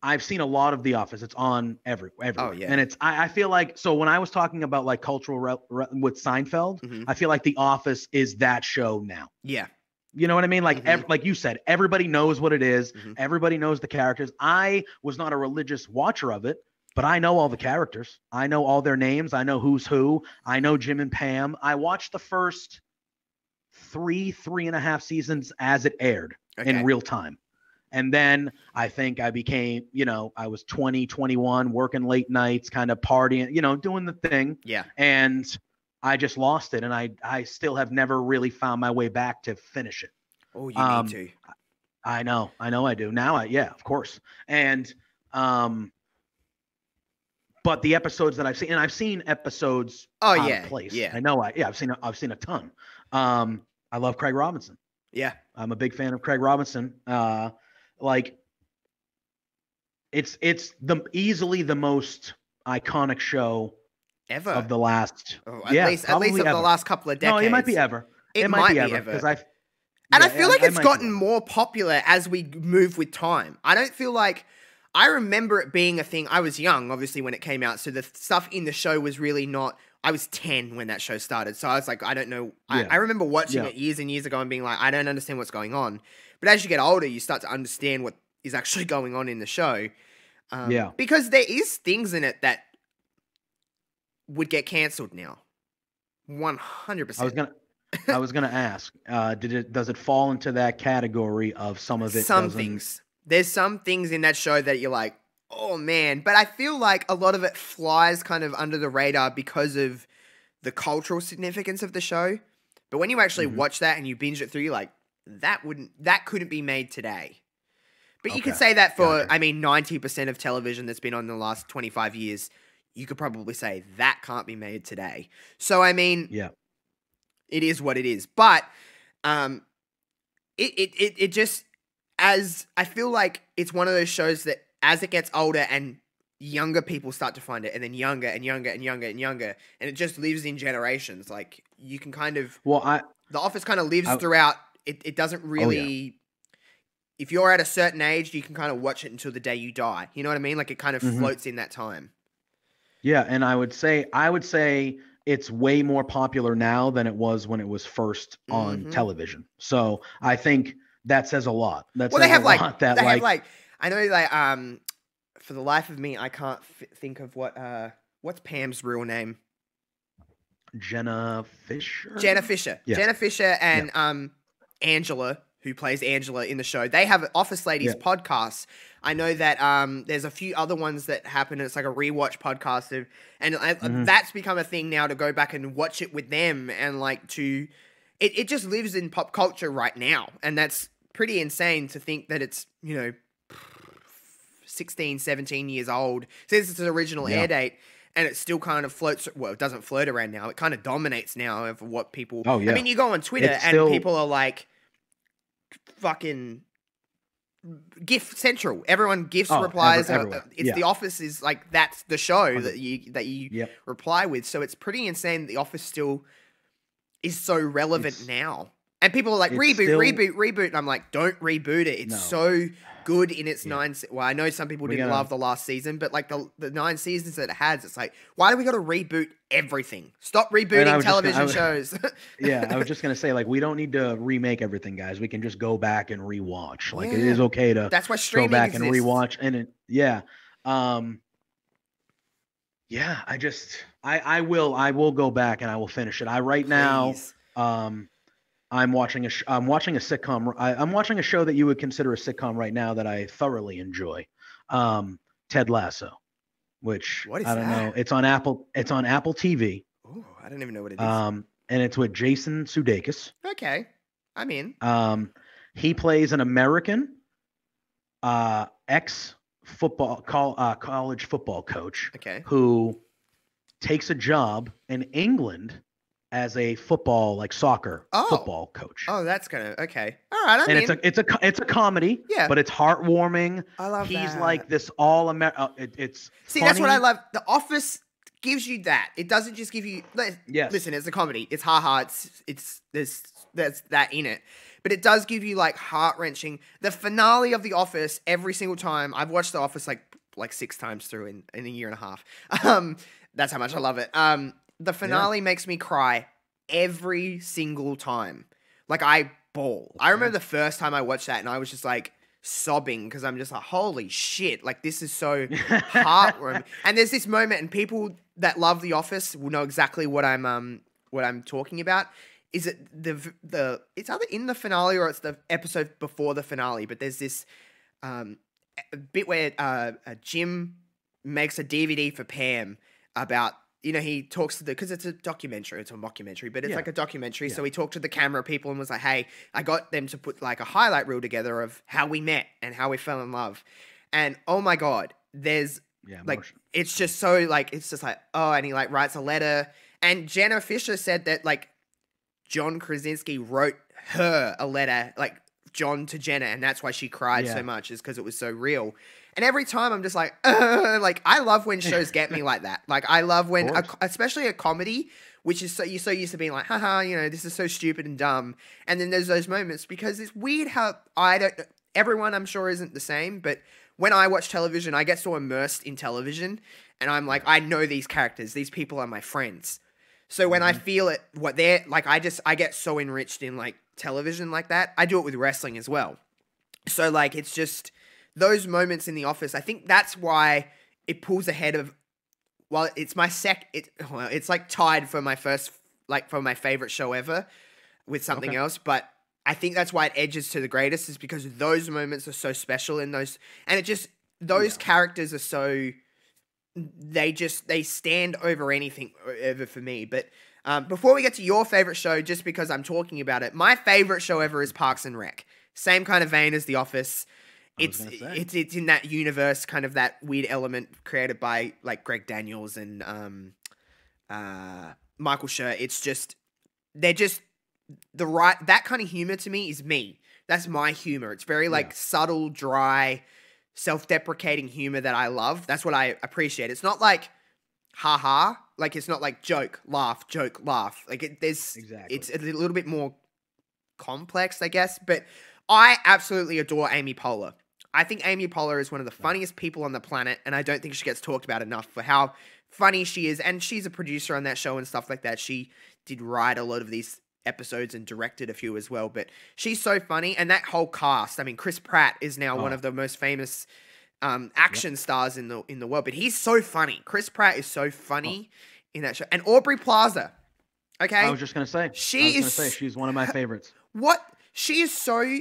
I've seen a lot of The Office. It's on everywhere. Oh, yeah. And I feel like, so when I was talking about like cultural with Seinfeld, I feel like The Office is that show now. Yeah. You know what I mean? Like, like you said, everybody knows what it is. Everybody knows the characters. I was not a religious watcher of it, but I know all the characters. I know all their names. I know who's who. I know Jim and Pam. I watched the first three and a half seasons as it aired in real time. And then I think I became, I was 20, 21, working late nights, kind of partying, doing the thing. Yeah. And I just lost it. And I still have never really found my way back to finish it. Oh, you need to. I know I do. Now yeah, of course. And, but the episodes that I've seen, and I've seen episodes out of place. Yeah. I know I've seen a ton. I love Craig Robinson. Yeah. I'm a big fan of Craig Robinson. Like it's easily the most iconic show ever of the last at least of the last couple of decades. No, it might be ever. It might be ever because I feel like it's gotten more popular as we move with time. I remember it being a thing. I was young, obviously, when it came out, so the stuff in the show was really not. I was 10 when that show started, so I was like, I don't know. Yeah. I remember watching it years and years ago and being like, I don't understand what's going on. But as you get older, you start to understand what is actually going on in the show. Because there is things in it that would get cancelled now. 100%. I was gonna ask, does it fall into that category of some of it? Some things. There's some things in that show that you're like, oh man. But I feel like a lot of it flies kind of under the radar because of the cultural significance of the show. But when you actually watch that and you binge it through, you're like, that couldn't be made today. But you could say that for, 90% of television that's been on in the last 25 years, you could probably say that can't be made today. So, it is what it is. But it just, as I feel like it's one of those shows that as it gets older and younger people start to find it, and then younger and younger and younger and younger, and it just lives in generations. Like, you can kind of... The Office kind of lives throughout. It doesn't really... If you're at a certain age, you can kind of watch it until the day you die. You know what I mean? Like, it kind of floats in that time. Yeah, and I would say it's way more popular now than it was when it was first on television. So I think that says a lot. I know, for the life of me, I can't think of what's Pam's real name. Jenna Fisher. Jenna Fisher. Yeah. Jenna Fisher and Angela, who plays Angela in the show. They have Office Ladies podcasts. I know that there's a few other ones that happen. It's like a rewatch podcast, and that's become a thing now to go back and watch it with them, and it just lives in pop culture right now, and that's pretty insane to think that it's 16, 17 years old since its original air date. And it still kind of floats. Well, it doesn't float around now. It kind of dominates now of what people. Oh yeah. You go on Twitter and people are like, fucking GIF Central. Everyone GIFs replies. The Office is like, that's the show that you reply with. So it's pretty insane that The Office still is so relevant now. And people are like, reboot. And I'm like, don't reboot it. It's so good in its 9. Well, I know some people didn't love the last season, but like the 9 seasons that it has, it's like, why do we got to reboot everything? Stop rebooting television shows. I was just gonna say, like, we don't need to remake everything, guys. We can just go back and rewatch. Like, it is okay to. That's why streaming go back exists. And rewatch. And I will go back and I will finish it. I'm watching a sitcom. I'm watching a show that you would consider a sitcom right now that I thoroughly enjoy. Ted Lasso, which I don't know. It's on Apple TV. Oh, I don't even know what it is. And it's with Jason Sudeikis. Okay, I'm in. He plays an American college football coach. Okay. Who takes a job in England as a soccer football coach. Oh, that's okay. All right, it's a comedy. Yeah, but it's heartwarming. I love that. He's like this all American. It's funny. That's what I love. The Office gives you that. It doesn't just give you. Yes. Listen, it's a comedy. It's haha. There's that in it, but it does give you like heart wrenching. The finale of The Office every single time. I've watched The Office like 6 times through in a year and a half. That's how much I love it. The finale makes me cry every single time. Like, I bawl. I remember the first time I watched that and I was just like sobbing because I'm just like, holy shit, like this is so heartwarming. And there's this moment, and people that love The Office will know exactly what I'm talking about. Is it it's either in the finale or it's the episode before the finale, but there's this bit where Jim makes a DVD for Pam about, he talks to because it's a documentary, it's a mockumentary, but it's like a documentary. So he talked to the camera people and was like, hey, I got them to put like a highlight reel together of how we met and how we fell in love. And oh my God, there's it's just so like, it's just like, oh, and he like writes a letter. And Jenna Fisher said that like John Krasinski wrote her a letter, like John to Jenna, and that's why she cried so much, is because it was so real. And every time I'm just like I love when shows get me like that. Like I love when, especially a comedy, which is you're so used to being like, haha, this is so stupid and dumb. And then there's those moments, because it's weird how everyone I'm sure isn't the same, but when I watch television, I get so immersed in television, and I'm like, I know these characters, these people are my friends. So when I feel it, what they're like, I get so enriched in like television like that. I do it with wrestling as well. So like, it's just those moments in The Office. I think that's why it pulls ahead of, well, it's my it's like tied for my first, like for my favorite show ever with something else. But I think that's why it edges to the greatest, is because those moments are so special in those, and it just, those characters are so, they stand over anything ever for me. But before we get to your favorite show, just because I'm talking about it, my favorite show ever is Parks and Rec. Same kind of vein as The Office. It's in that universe, kind of that weird element created by like Greg Daniels and Michael Schur. It's just, they're just that kind of humor to me is me. That's my humor. It's very like subtle, dry, self-deprecating humor that I love. That's what I appreciate. It's not like haha, like it's not like joke, laugh. Like it's a little bit more complex, I guess. But I absolutely adore Amy Poehler. I think Amy Poehler is one of the funniest people on the planet, and I don't think she gets talked about enough for how funny she is. And she's a producer on that show and stuff like that. She did write a lot of these episodes and directed a few as well, but she's so funny. And that whole cast, I mean, Chris Pratt is now one of the most famous action stars in the world, but he's so funny. Chris Pratt is so funny in that show. And Aubrey Plaza, okay? I was just going to say, she's one of my favorites. She is so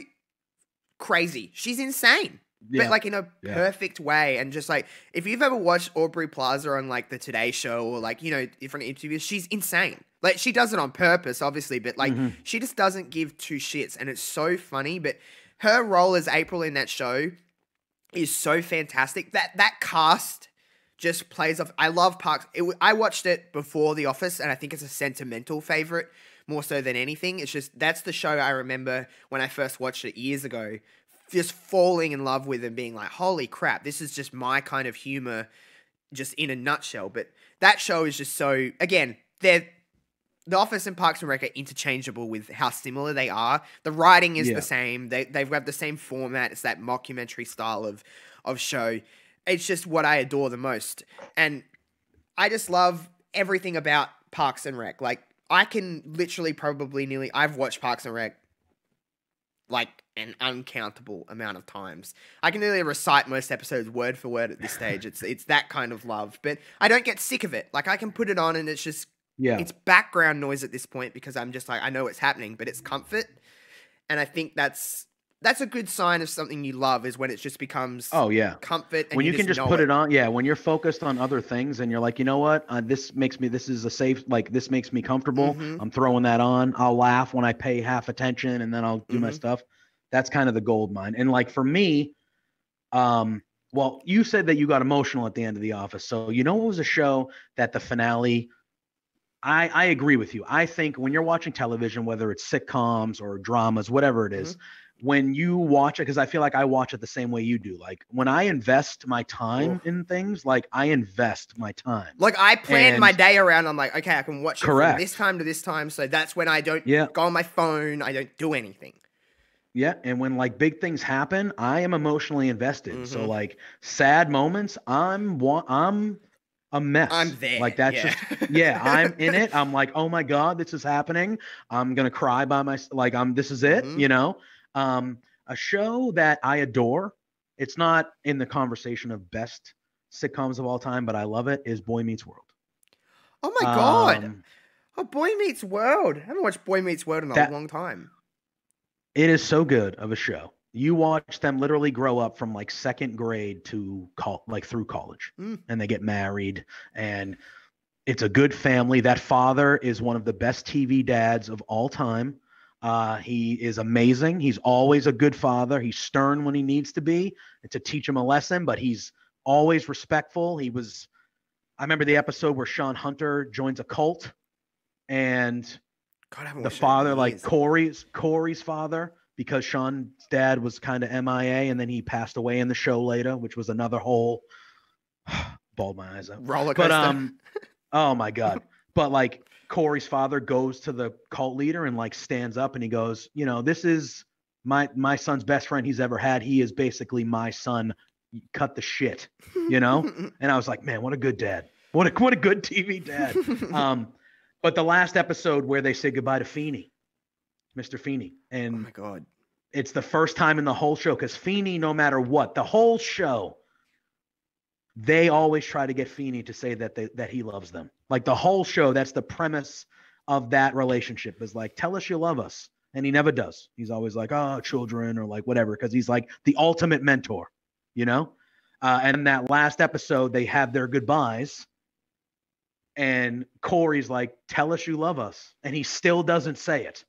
crazy. She's insane. But like in a perfect way. And just like, if you've ever watched Aubrey Plaza on like the Today Show or like, different interviews, she's insane. Like she does it on purpose, obviously, but like she just doesn't give two shits, and it's so funny. But her role as April in that show is so fantastic. That cast just plays off. I love Parks. I watched it before The Office, and I think it's a sentimental favorite more so than anything. It's just, that's the show I remember when I first watched it years ago, just falling in love with and being like, holy crap, this is just my kind of humor just in a nutshell. But that show is just so, again, The Office and Parks and Rec are interchangeable with how similar they are. The writing is the same. They've got the same format. It's that mockumentary style of show. It's just what I adore the most. And I just love everything about Parks and Rec. Like, I can literally I've watched Parks and Rec like an uncountable amount of times. I can nearly recite most episodes word for word at this stage. It's that kind of love. But I don't get sick of it. Like, I can put it on and it's just, it's background noise at this point, because I'm just like, I know what's happening, but it's comfort. And I think that's a good sign of something you love, is when it just becomes comfort. And when you can just put it on. Yeah. When you're focused on other things and you're like, you know what, this makes me comfortable. I'm throwing that on. I'll laugh when I pay half attention, and then I'll do my stuff. That's kind of the gold mine. And like for me, well, you said that you got emotional at the end of The Office. So, it was a show that the finale, I agree with you. I think when you're watching television, whether it's sitcoms or dramas, whatever it is, when you watch it, because I feel like I watch it the same way you do. Like, when I invest my time in things, like I invest my time. Like, I plan my day around. I'm like, okay, I can watch it from this time to this time. So that's when I don't go on my phone. I don't do anything. Yeah, and when like big things happen, I am emotionally invested. So like sad moments, I'm a mess. I'm there. Like that's yeah. just I'm in it. I'm like, oh my God, this is happening. I'm gonna cry by myself. Like this is it, Mhm. you know. A show that I adore. It's not in the conversation of best sitcoms of all time, but I love it, is Boy Meets World. Oh my God. Um, Oh, Boy Meets World. I haven't watched Boy Meets World in a that long time. it is so good of a show. You watch them literally grow up from like second grade to through college, and they get married, and it's a good family. That father is one of the best TV dads of all time. He is amazing. He's always a good father. He's stern when he needs to be to teach him a lesson, but he's always respectful. I remember the episode where Sean Hunter joins a cult, and God, I haven't the watched it in father, like years. Corey's father, because Sean's dad was kind of MIA, and then he passed away in the show later, which was another whole bawled my eyes out. Roller coaster. But oh my God. But like Corey's father goes to the cult leader and like stands up and he goes, you know, this is my son's best friend he's ever had. He is basically my son. Cut the shit, you know? And I was like, man, what a good dad. What a good TV dad. But the last episode where they say goodbye to Feeney, Mr. Feeney. And oh my God. it's the first time in the whole show, because Feeney, no matter what, the whole show, they always try to get Feeney to say that he loves them. Like the whole show, that's the premise of that relationship, is like, tell us you love us. And he never does. He's always like, oh, children, or like whatever, because he's like the ultimate mentor, you know? And in that last episode, they have their goodbyes. And Corey's like, tell us you love us. And he still doesn't say it.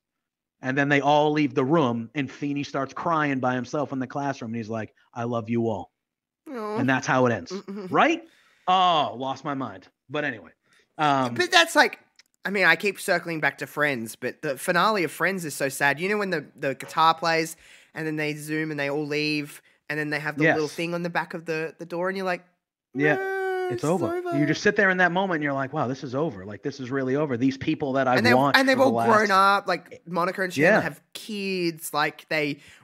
And then they all leave the room, and Feeney starts crying by himself in the classroom. And he's like, I love you all. Aww. And that's how it ends. Right? Oh, lost my mind. But anyway. But that's like, I mean, I keep circling back to Friends, but the finale of Friends is so sad. You know when the guitar plays and then they zoom and they all leave and then they have the little thing on the back of the door and you're like, it's over. You just sit there in that moment and you're like, wow, this is over. Like, this is really over. These people that I've watched. And they've all grown up. Like, Monica and Chandler have kids. Like,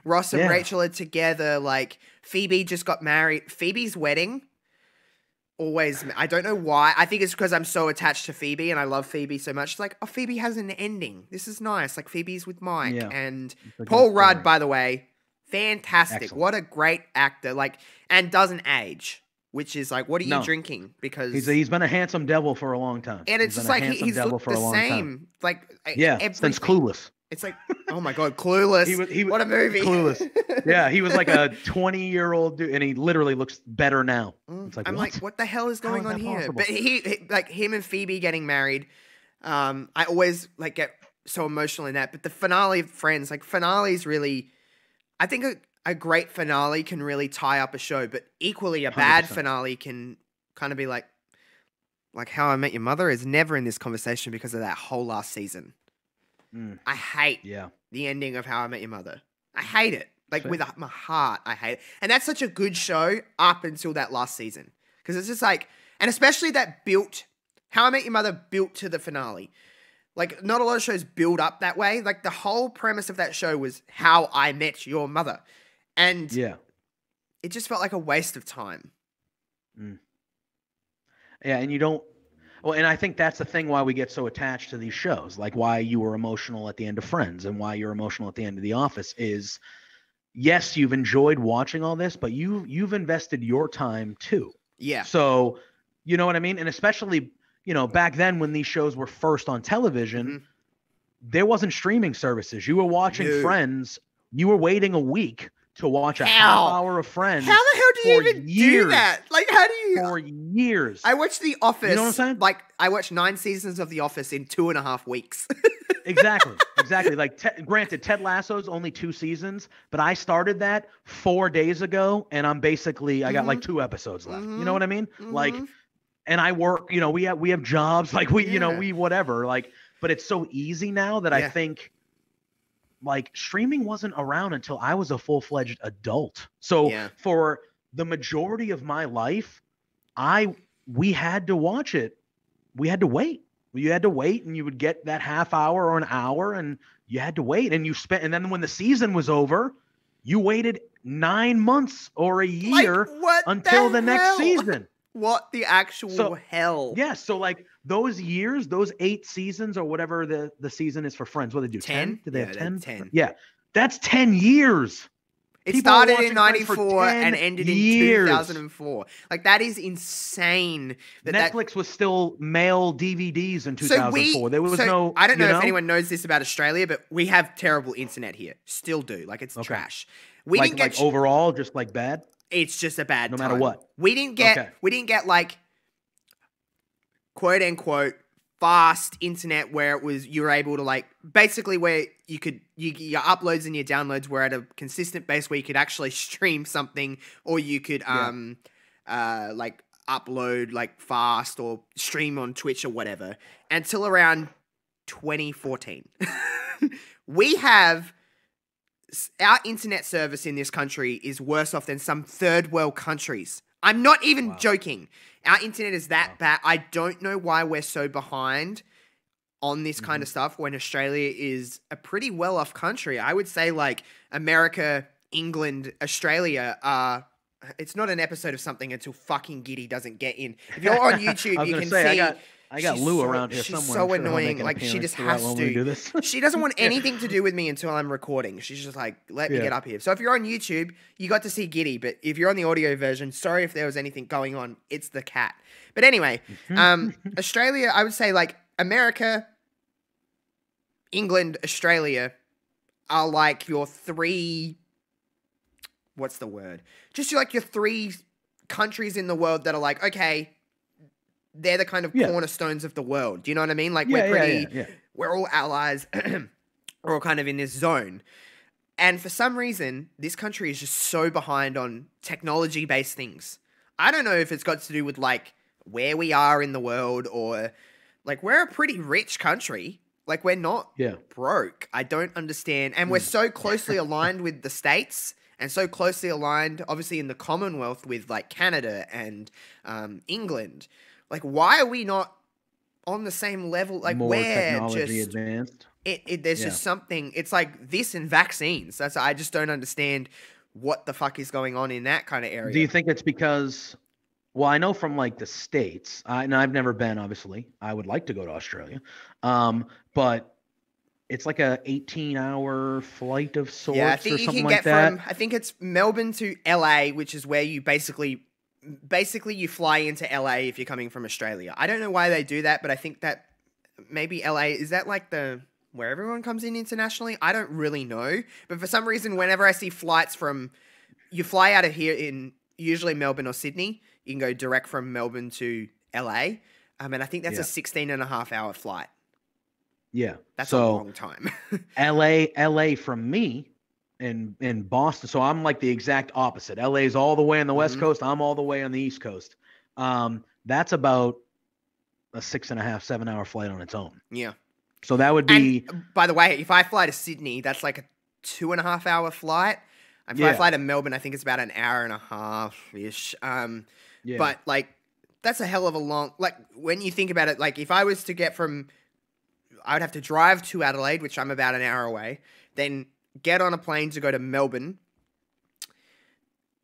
Ross and Rachel are together. Like, Phoebe just got married. Phoebe's wedding, always, I don't know why. I think it's because I'm so attached to Phoebe and I love Phoebe so much. It's like, oh, Phoebe has an ending. This is nice. Like, Phoebe's with Mike. Yeah. And Paul Rudd, by the way, fantastic. Excellent. What a great actor. Like, and doesn't age. Which is like, what are you drinking? Because he's been a handsome devil for a long time. And it's just like he's looked the same. Like since Clueless. It's like, oh my God, Clueless. What a movie. Clueless. Yeah, he was like a 20-year-old dude, and he literally looks better now. It's like, I'm like, what the hell is going on here? Possible? But he like him and Phoebe getting married. I always like get so emotional in that. But the finale of Friends, like finales really, I think a great finale can really tie up a show, but equally a bad 100%. Finale can kind of be like How I Met Your Mother is never in this conversation because of that whole last season. I hate the ending of How I Met Your Mother. I hate it. Like with my heart, I hate it. And that's such a good show up until that last season. Because it's just like, and especially How I Met Your Mother built to the finale. Like, not a lot of shows build up that way. Like, the whole premise of that show was How I Met Your Mother. And it just felt like a waste of time. Yeah, and you don't. Well, and I think that's the thing why we get so attached to these shows. Like why you were emotional at the end of Friends and why you're emotional at the end of The Office is, yes, you've enjoyed watching all this, but you've invested your time too. Yeah. So, you know what I mean? And especially, you know, back then when these shows were first on television, there wasn't streaming services. You were watching Friends. You were waiting a week to watch a half hour of Friends. How the hell do you even do that? Like, how do you? For years. I watched The Office. You know what I'm saying? Like, I watched 9 seasons of The Office in 2.5 weeks. Exactly. Like, granted, Ted Lasso's only 2 seasons, but I started that 4 days ago, and I'm basically, I got like 2 episodes left. You know what I mean? Like, and I work, you know, we have jobs, like you know, we whatever, like, but it's so easy now that I think, like, streaming wasn't around until I was a full-fledged adult. So for the majority of my life, we had to watch it. We had to wait. You had to wait, and you would get that half hour or an hour, and you had to wait. And and then when the season was over, you waited 9 months or a year until the next season. What the actual hell? Yeah, so like those years, those 8 seasons or whatever the season is for Friends, what do they do? 10? Did they have 10? 10. Yeah, that's 10 years. It People were started watching in Friends for 94 and 10 ended years. in 2004. Like, that is insane. Netflix was still mail DVDs in 2004. There was no. I don't know if anyone knows this about Australia, but we have terrible internet here. Still do. Like, it's trash. We didn't get overall, just like bad. It's just a bad no time. matter what. We didn't get like quote unquote fast internet where it was you were able to like basically where you could your uploads and your downloads were at a consistent base where you could actually stream something, or you could like upload like fast or stream on Twitch or whatever until around 2014. We have our internet service in this country is worse off than some third world countries. I'm not even joking. Our internet is that bad. I don't know why we're so behind on this kind of stuff when Australia is a pretty well-off country. I would say like America, England, Australia are... It's not an episode of something until fucking Giddy doesn't get in. If you're on YouTube, you can see... I got Lou around here she's somewhere. So annoying. Like, she just has to. She doesn't want anything to do with me until I'm recording. She's just like, let me get up here. So if you're on YouTube, you got to see Giddy. But if you're on the audio version, sorry if there was anything going on. It's the cat. But anyway, Australia, I would say like America, England, Australia are like your three... What's the word? Just like your three countries in the world that are like, okay... They're the kind of cornerstones of the world. Do you know what I mean? Like, we're pretty... We're all allies. We're all kind of in this zone. And for some reason, this country is just so behind on technology-based things. I don't know if it's got to do with, like, where we are in the world or... Like, we're a pretty rich country. Like, we're not broke. I don't understand. And we're so closely aligned with the States... And so closely aligned, obviously, in the Commonwealth with, like, Canada and England... Like, why are we not on the same level? Like, more we're technology just advanced. There's just something. It's like this and vaccines. I just don't understand what the fuck is going on in that kind of area. Do you think it's because? Well, I know from like the States, and I've never been. Obviously, I would like to go to Australia, but it's like a 18-hour flight of sorts. Yeah, I think you can get from. I think it's Melbourne to LA, which is where you basically you fly into LA if you're coming from Australia. I don't know why they do that, but I think that maybe LA, is that like where everyone comes in internationally? I don't really know. But for some reason, whenever I see flights you fly out of here in usually Melbourne or Sydney, you can go direct from Melbourne to LA. And I think that's a 16.5-hour flight. Yeah. That's a long time. LA from me, in Boston, so I'm like the exact opposite. LA's all the way on the West Coast. I'm all the way on the East Coast. That's about a 6.5, 7-hour flight on its own. Yeah. So that would be. And, by the way, if I fly to Sydney, that's like a 2.5-hour flight. If I fly to Melbourne, I think it's about an hour and a half ish. But like, that's a hell of a long. Like, when you think about it, like if I was to get from, I would have to drive to Adelaide, which I'm about an hour away, then get on a plane to go to Melbourne,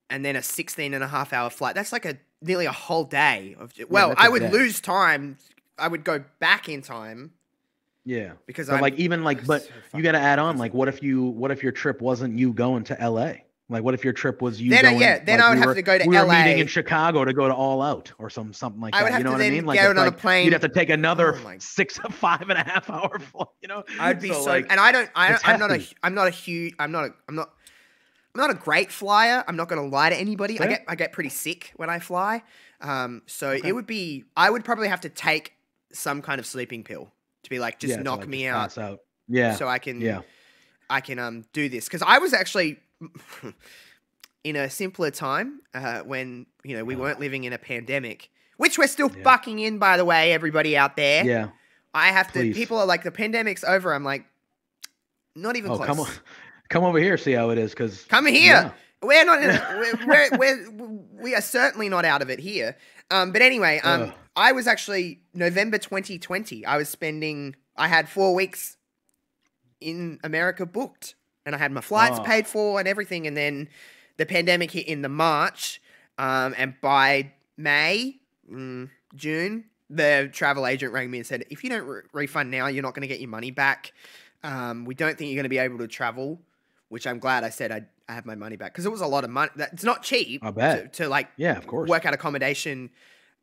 and then a 16.5-hour flight. That's like nearly a whole day. I would lose time. I would go back in time. Yeah. Because but you got to add on, like, what if your trip wasn't you going to LA? Like, what if your trip was you going? Then I would have to go to LA. We were meeting in Chicago to go to All Out or something like that. I would have to then Like, get on a plane. You'd have to take another 5.5-hour flight. You know, I'd be so. And I'm not a great flyer. I'm not going to lie to anybody. Yeah. I get pretty sick when I fly. It would be. I would probably have to take some kind of sleeping pill to be like, just knock me out. Pass out. Yeah. So I can. Yeah. I can do this because I was actually. In a simpler time, when we weren't living in a pandemic, which we're still fucking in, by the way, everybody out there. Yeah, I have to. People are like, the pandemic's over. I'm like, not even close. Come over here, see how it is. Because come here. We're not. We are certainly not out of it here. But anyway, I was actually November 2020. I had 4 weeks in America booked. And I had my flights paid for and everything. And then the pandemic hit in the March. And by May, June, the travel agent rang me and said, if you don't refund now, you're not going to get your money back. We don't think you're going to be able to travel, which I'm glad I said I have my money back, because it was a lot of money. It's not cheap. I bet. To like of course. work out accommodation.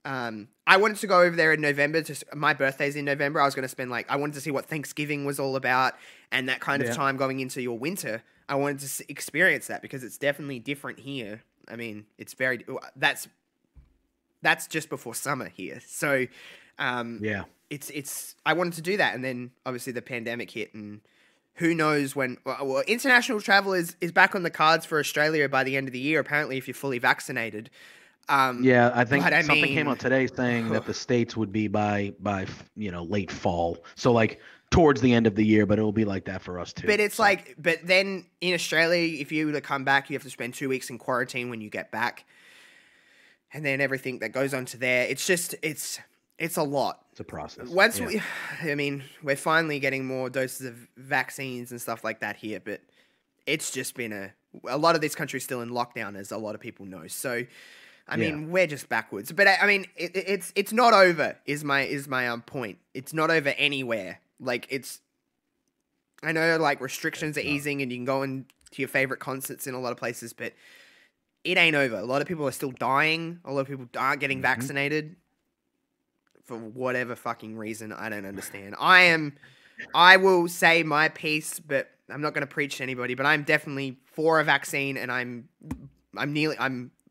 I wanted to go over there in November. My birthday's in November. I was going to spend I wanted to see what Thanksgiving was all about, and that kind of time going into your winter. I wanted to experience that because it's definitely different here. I mean, it's very that's just before summer here. So, it's I wanted to do that, and then obviously the pandemic hit, and who knows when. Well, international travel is back on the cards for Australia by the end of the year. Apparently, if you're fully vaccinated. I think something came out today saying that the States would be by late fall. So towards the end of the year, but it will be like that for us too. But it's but then in Australia, if you were to come back, you have to spend 2 weeks in quarantine when you get back. And then everything that goes on to there, it's a lot. It's a process. We're finally getting more doses of vaccines and stuff like that here, but it's just been a lot of this country is still in lockdown, as a lot of people know. So, we're just backwards. But it's not over. Is my point. It's not over anywhere. I know restrictions are easing and you can go into your favorite concerts in a lot of places, but it ain't over. A lot of people are still dying. A lot of people aren't getting vaccinated for whatever fucking reason. I don't understand. I will say my piece, but I'm not going to preach to anybody, but I'm definitely for a vaccine, and I'm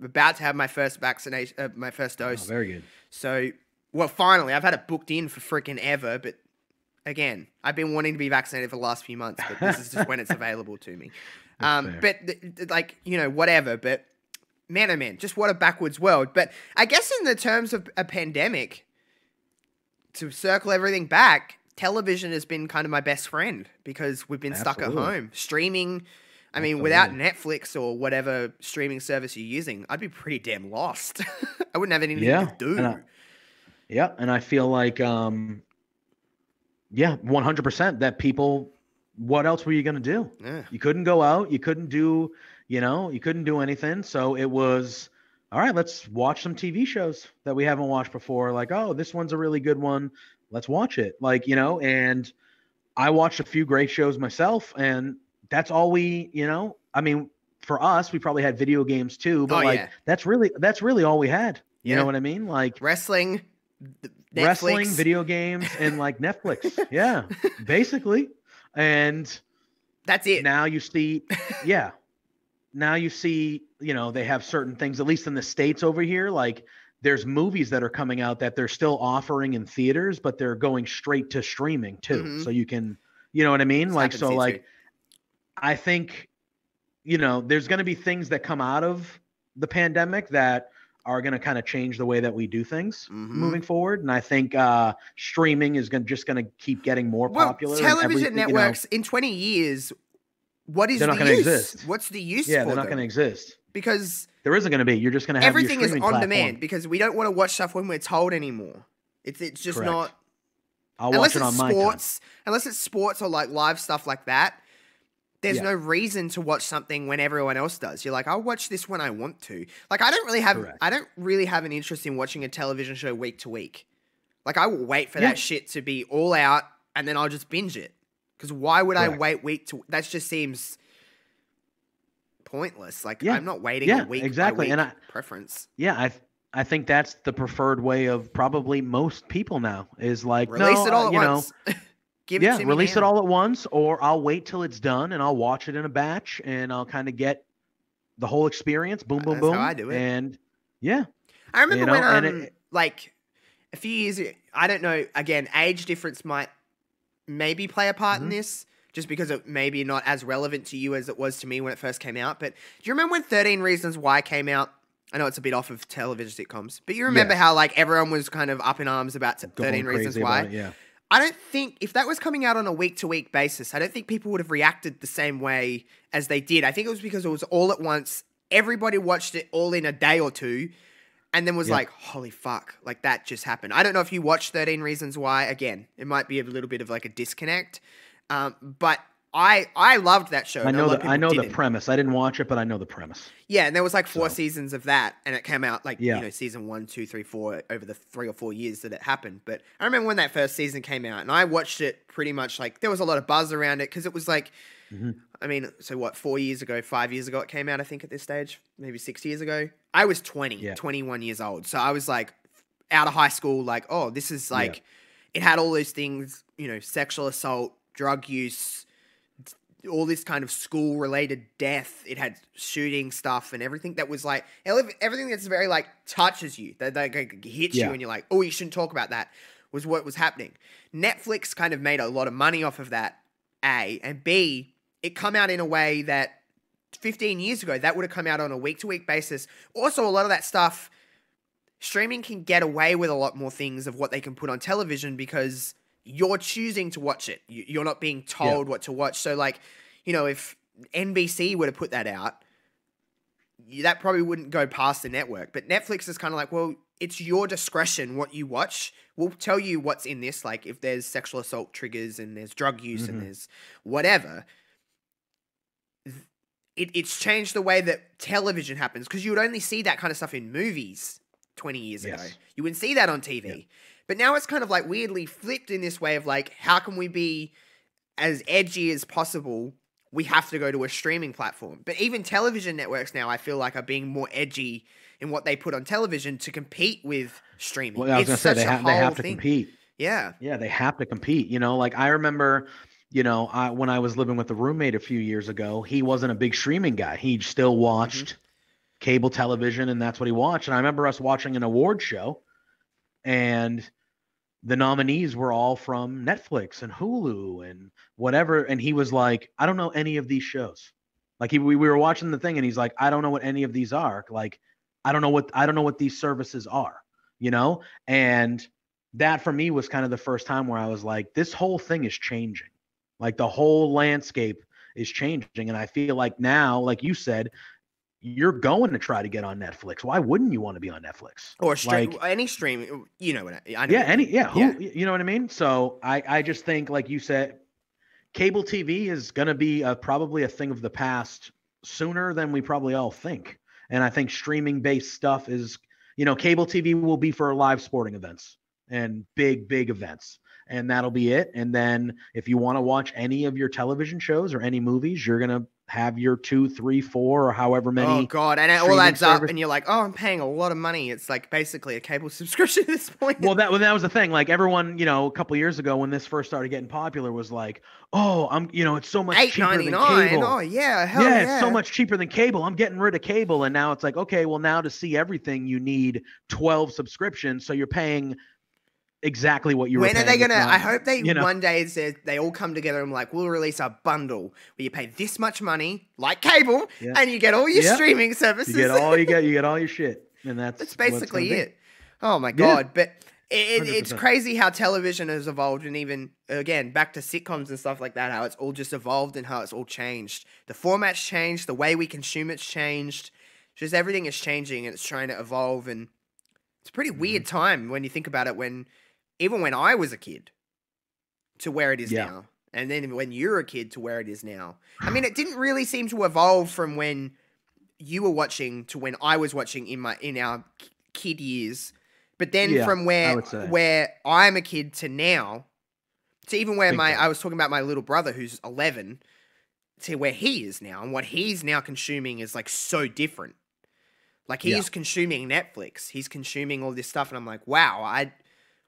about to have my first vaccination, my first dose. Oh, very good. So, finally, I've had it booked in for freaking ever, but again, I've been wanting to be vaccinated for the last few months, but this is just when it's available to me. But whatever, but man, oh man, just what a backwards world. But I guess in the terms of a pandemic, to circle everything back, television has been kind of my best friend because we've been stuck at home. Streaming, without Netflix or whatever streaming service you're using, I'd be pretty damn lost. I wouldn't have anything to do. And I feel 100% that people, what else were you going to do? Yeah. You couldn't go out. You couldn't do, you couldn't do anything. So it was, all right, let's watch some TV shows that we haven't watched before. This one's a really good one. Let's watch it. And I watched a few great shows myself, and that's all we, for us, we probably had video games too, but that's really all we had. You know what I mean? Wrestling, Netflix. Wrestling, video games, and Netflix. Yeah, basically. And that's it. Now you see, they have certain things, at least in the States over here, there's movies that are coming out that they're still offering in theaters, but they're going straight to streaming too. Mm-hmm. So you can, you know what I mean? I think, there's going to be things that come out of the pandemic that are going to kind of change the way that we do things moving forward. And I think streaming is just going to keep getting more popular. Television networks in 20 years, what is the use? Exist. What's the use for them? They're not going to exist. Because there isn't going to be. You're just going to have everything your is on platform. Demand, because we don't want to watch stuff when we're told anymore. It's just Correct. not. I'll watch it on my time. Unless it's sports or live stuff like that, there's no reason to watch something when everyone else does. You're I'll watch this when I want to. I don't really have an interest in watching a television show week to week. I will wait for that shit to be all out, and then I'll just binge it. Because why would I wait week to? That just seems pointless. I'm not waiting a week exactly. by week and preference. Yeah, I think that's the preferred way of probably most people now is release it all at once. Give it to me release it all at once, or I'll wait till it's done and I'll watch it in a batch and I'll kind of get the whole experience. Boom, boom, boom. That's how I do it. And I remember when a few years ago, I don't know, again, age difference might maybe play a part in this, just because it may be not as relevant to you as it was to me when it first came out. But do you remember when 13 Reasons Why came out? I know it's a bit off of television sitcoms, but you remember how everyone was kind of up in arms about 13 Reasons Why? I don't think, if that was coming out on a week-to-week basis, I don't think people would have reacted the same way as they did. I think it was because it was all at once. Everybody watched it all in a day or two, and then was holy fuck, that just happened. I don't know if you watched 13 Reasons Why. Again, it might be a little bit of a disconnect. But I loved that show. I and a know lot of the I people know the didn't. premise. I didn't watch it, but I know the premise. Yeah, and there was like 4 So. seasons of that, and it came out like Yeah. season 1, 2, 3, 4 over the 3 or 4 years that it happened. But I remember when that first season came out, and I watched it pretty much like there was a lot of buzz around it because it was like, I mean, so what, 4 years ago, 5 years ago it came out, I think at this stage, maybe 6 years ago. I was 21 years old, so I was like out of high school, like, oh, this is like, it had all those things, sexual assault, drug use, all this kind of school-related death. It had shooting stuff and everything that was like everything that's very like touches you, that hits you, and you're like, oh, you shouldn't talk about that. Was what was happening. Netflix kind of made a lot of money off of that. A and B, it come out in a way that 15 years ago that would have come out on a week-to-week basis. Also, a lot of that stuff, streaming can get away with a lot more things of what they can put on television because you're choosing to watch it. You're not being told what to watch. So, like, if NBC were to put that out, that probably wouldn't go past the network. But Netflix is kind of like, well, it's your discretion what you watch. We'll tell you what's in this. Like, if there's sexual assault triggers and there's drug use and there's whatever. It's changed the way that television happens because you would only see that kind of stuff in movies 20 years ago. You wouldn't see that on TV. Yeah. But now it's kind of like weirdly flipped in this way of like, how can we be as edgy as possible? We have to go to a streaming platform. But even television networks now, I feel like, are being more edgy in what they put on television to compete with streaming. Well, I was going to say, they have to compete. Yeah. Yeah, they have to compete. Like I remember, when I was living with a roommate a few years ago, he wasn't a big streaming guy. He still watched cable television, and that's what he watched. And I remember us watching an award show, and the nominees were all from Netflix and Hulu and whatever. And he was like, I don't know any of these shows. Like we were watching the thing and he's like, I don't know what any of these are. Like, I don't know what these services are, And that for me was kind of the first time where I was like, this whole thing is changing. Like the whole landscape is changing. And I feel like now, like you said, you're going to try to get on Netflix. Why wouldn't you want to be on Netflix? Or any stream, you know what I know. You know what I mean? So I just think, like you said, cable TV is going to be probably a thing of the past sooner than we probably all think. And I think streaming based stuff is, cable TV will be for live sporting events and big events. And that'll be it. And then if you want to watch any of your television shows or any movies, you're going to have your 2, 3, 4, or however many. Oh God. And it all adds up and you're like, oh, I'm paying a lot of money. It's like basically a cable subscription at this point. Well, that was the thing. Like everyone, a couple of years ago when this first started getting popular was like, oh, it's so much cheaper than cable. Oh yeah. Hell yeah. It's so much cheaper than cable. I'm getting rid of cable. And now it's like, okay, well now to see everything, you need 12 subscriptions. So you're paying exactly what you were paying. When are they going to, I hope they one day they all come together and like, we'll release a bundle where you pay this much money, like cable, and you get all your streaming services. You get all your shit. And that's basically it. Oh my God. But it's crazy how television has evolved, and even, again, back to sitcoms and stuff like that, how it's all just evolved and how it's all changed. The format's changed, the way we consume it's changed. Just everything is changing and it's trying to evolve, and it's a pretty weird time when you think about it, even when I was a kid to where it is now. And then when you're a kid to where it is now. I mean, it didn't really seem to evolve from when you were watching to when I was watching in our kid years. But then from where I'm a kid to now, to even where I was talking about my little brother who's 11, to where he is now. And what he's now consuming is like so different. Like he's consuming Netflix. He's consuming all this stuff. And I'm like, wow,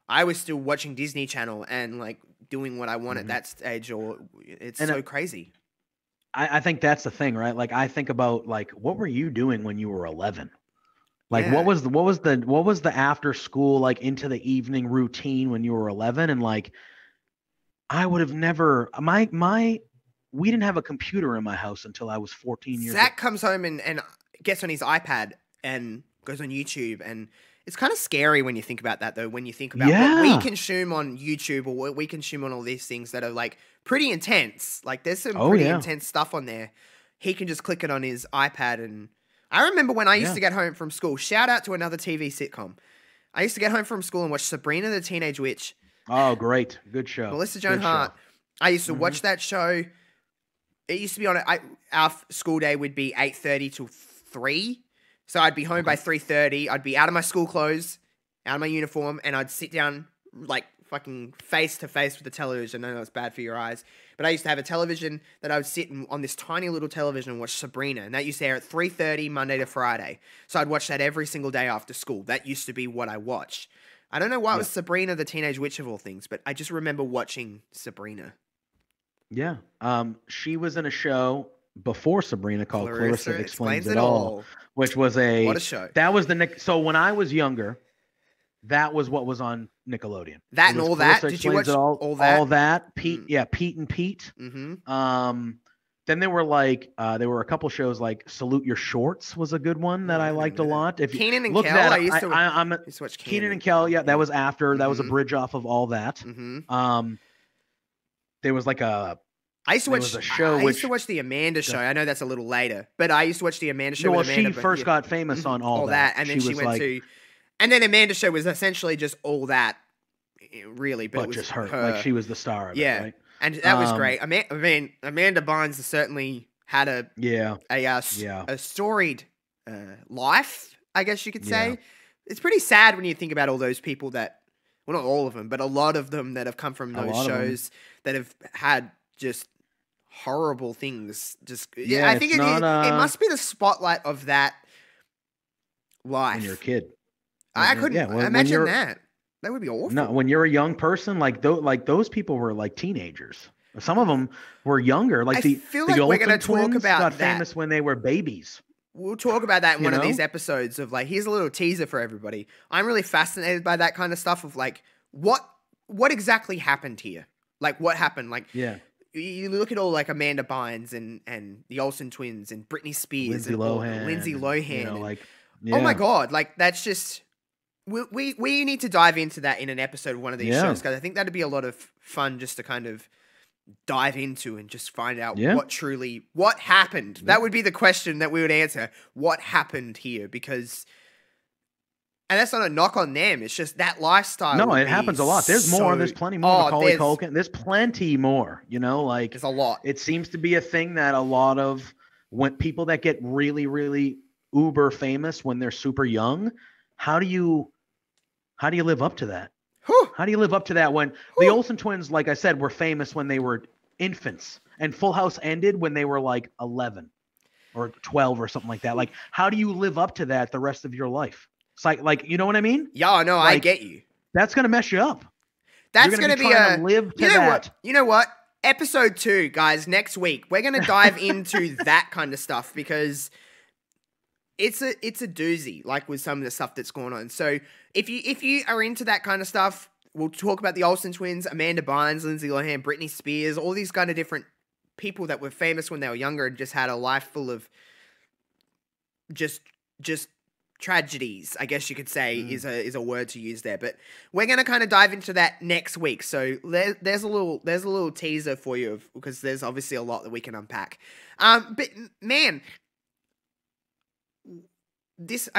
I was still watching Disney Channel and like doing what I want at that stage, or it's so crazy. I think that's the thing, right? Like I think about like, what were you doing when you were 11? Like what was the after school, like into the evening routine when you were 11? And like, I would have never, we didn't have a computer in my house until I was 14 years old. Zach comes home and gets on his iPad and goes on YouTube, and it's kind of scary when you think about that, though. When you think about what we consume on YouTube or what we consume on all these things that are like pretty intense. Like there's some pretty intense stuff on there. He can just click it on his iPad. And I remember when I used to get home from school, shout out to another TV sitcom. I used to get home from school and watch Sabrina the Teenage Witch. Oh, great. Good show. Melissa Joan Hart. I used to watch that show it used to be on our school day would be 8:30 till 3. So I'd be home by 3:30. I'd be out of my school clothes, out of my uniform, and I'd sit down like fucking face to face with the television. I know it's bad for your eyes, but I used to have a television that I would sit on this tiny little television and watch Sabrina, and that used to air at 3:30 Monday to Friday. So I'd watch that every single day after school. That used to be what I watched. I don't know why it was Sabrina the Teenage Witch of all things, but I just remember watching Sabrina. Yeah. She was in a show before Sabrina called Clarissa Explains It All, which was what a show. That was so when I was younger, that was what was on Nickelodeon. That and all that. Did you watch all that? All that. Pete, Pete and Pete. Mm-hmm. Then there were a couple shows like Salute Your Shorts was a good one that I liked a lot. If Kenan and look Kel, that, I used to watch Kenan and Kel. Yeah, that was after. That was a bridge off of all that. Mm-hmm. There was like I used to watch a show. I used to watch the Amanda Show. I know that's a little later, but I used to watch the Amanda Show. Well, she first got famous on all that, and then she went to, and then Amanda Show was essentially just all that, really. But it was just her. Like she was the star of it, right? And that was great. I mean, Amanda Bynes certainly had a storied life, I guess you could say. Yeah. It's pretty sad when you think about all those people that, well, not all of them, but a lot of them that have come from those shows that have had just horrible things. I think it must be the spotlight of that life. When you're a kid. I couldn't imagine that. That would be awful. No, when you're a young person, like those people were like teenagers. Some of them were younger. Like I feel like we're going to talk about got famous when they were babies. We'll talk about that in one of these episodes of like, here's a little teaser for everybody. I'm really fascinated by that kind of stuff of like, what exactly happened here? Like what happened? Like, you look at all like Amanda Bynes and the Olsen twins and Britney Spears Lindsay Lohan. You know, oh my God. Like that's just, we need to dive into that in an episode of one of these shows, because I think that'd be a lot of fun just to kind of dive into and just find out what happened. That would be the question that we would answer. What happened here? Because, and that's not a knock on them. It's just that lifestyle. No, it happens a lot. There's more. There's plenty more. Macaulay Culkin. There's plenty more. You know, like there's a lot. It seems to be a thing that a lot of when people that get really, really uber famous when they're super young, how do you live up to that? How do you live up to that when the Olsen twins, like I said, were famous when they were infants, and Full House ended when they were like 11 or 12 or something like that? Like, how do you live up to that the rest of your life? It's like you know what I mean? Yeah, no, I get you. That's gonna mess you up. That's gonna be a live to that. You know what? Episode 2, guys, next week we're gonna dive into that kind of stuff, because it's a doozy, like with some of the stuff that's going on. So if you are into that kind of stuff, we'll talk about the Olsen twins, Amanda Bynes, Lindsay Lohan, Britney Spears, all these kind of different people that were famous when they were younger and just had a life full of just tragedies, I guess you could say is a word to use there. But we're gonna kind of dive into that next week. So there's a little teaser for you, because there's obviously a lot that we can unpack. But man, this is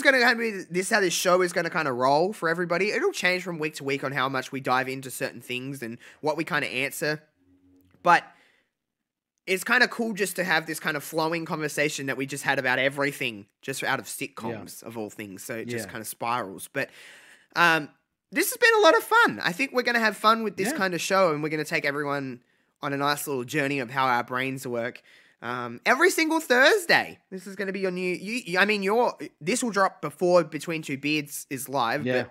going to be how this show is going to kind of roll for everybody. It'll change from week to week on how much we dive into certain things and what we kind of answer. But it's kind of cool just to have this kind of flowing conversation that we just had about everything, just out of sitcoms of all things. So it just kind of spirals. But this has been a lot of fun. I think we're going to have fun with this kind of show, and we're going to take everyone on a nice little journey of how our brains work. Every single Thursday. This is going to be your new. This will drop before Between Two Beards is live. Yeah.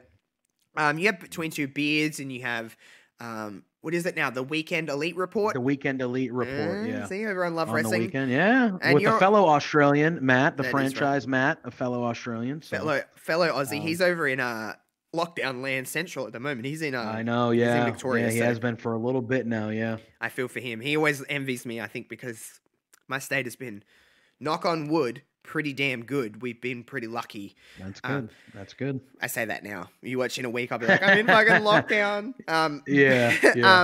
But, you have Between Two Beards, and you have what is it now? The Weekend Elite Report. The Weekend Elite Report. Yeah. See, everyone love on wrestling. The weekend, and with a fellow Australian, Matt, the franchise Matt, a fellow Australian, so. fellow Aussie. He's over in lockdown land central at the moment. He's in. I know. Yeah. He's in Victoria. Yeah, he has been for a little bit now. Yeah. I feel for him. He always envies me, I think, because my state has been, knock on wood, pretty damn good. We've been pretty lucky. That's good. That's good. I say that now. You watch in a week, I'll be like, I'm in fucking lockdown.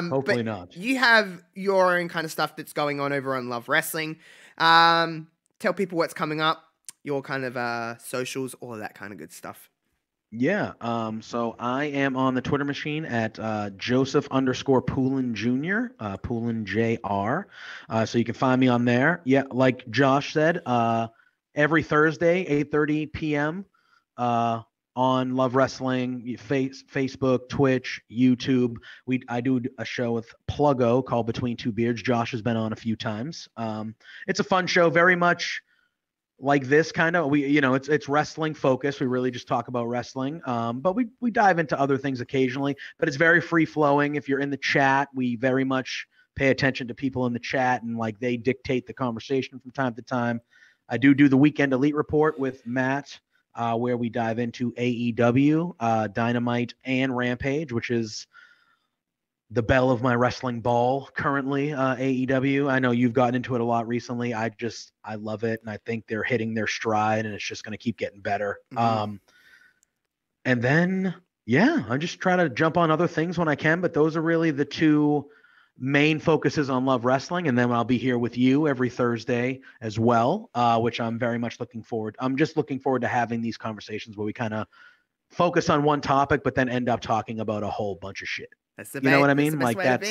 Hopefully not. You have your own kind of stuff that's going on over on Love Wrestling. Tell people what's coming up, your kind of socials, all of that kind of good stuff. Yeah. So I am on the Twitter machine at Joseph_Poulin Jr. Poulin Jr. So you can find me on there. Yeah, like Josh said, every Thursday, 8:30 p.m. On Love Wrestling, Facebook, Twitch, YouTube. I do a show with Pluggo called Between Two Beards. Josh has been on a few times. It's a fun show, very much like this kind of it's wrestling focused. We really just talk about wrestling, but we dive into other things occasionally, but it's very free flowing. If you're in the chat, we very much pay attention to people in the chat, and like they dictate the conversation from time to time. I do the Weekend Elite Report with Matt, where we dive into AEW, Dynamite, and Rampage, which is the belle of my wrestling ball currently, AEW. I know you've gotten into it a lot recently. I love it, and I think they're hitting their stride, and it's just going to keep getting better. And then, yeah, I just try to jump on other things when I can, but those are really the two main focuses on Love Wrestling. And then I'll be here with you every Thursday as well, which I'm very much looking forward. I'm just looking forward to having these conversations where we kind of focus on one topic, but then end up talking about a whole bunch of shit. You know what I mean? Like that's,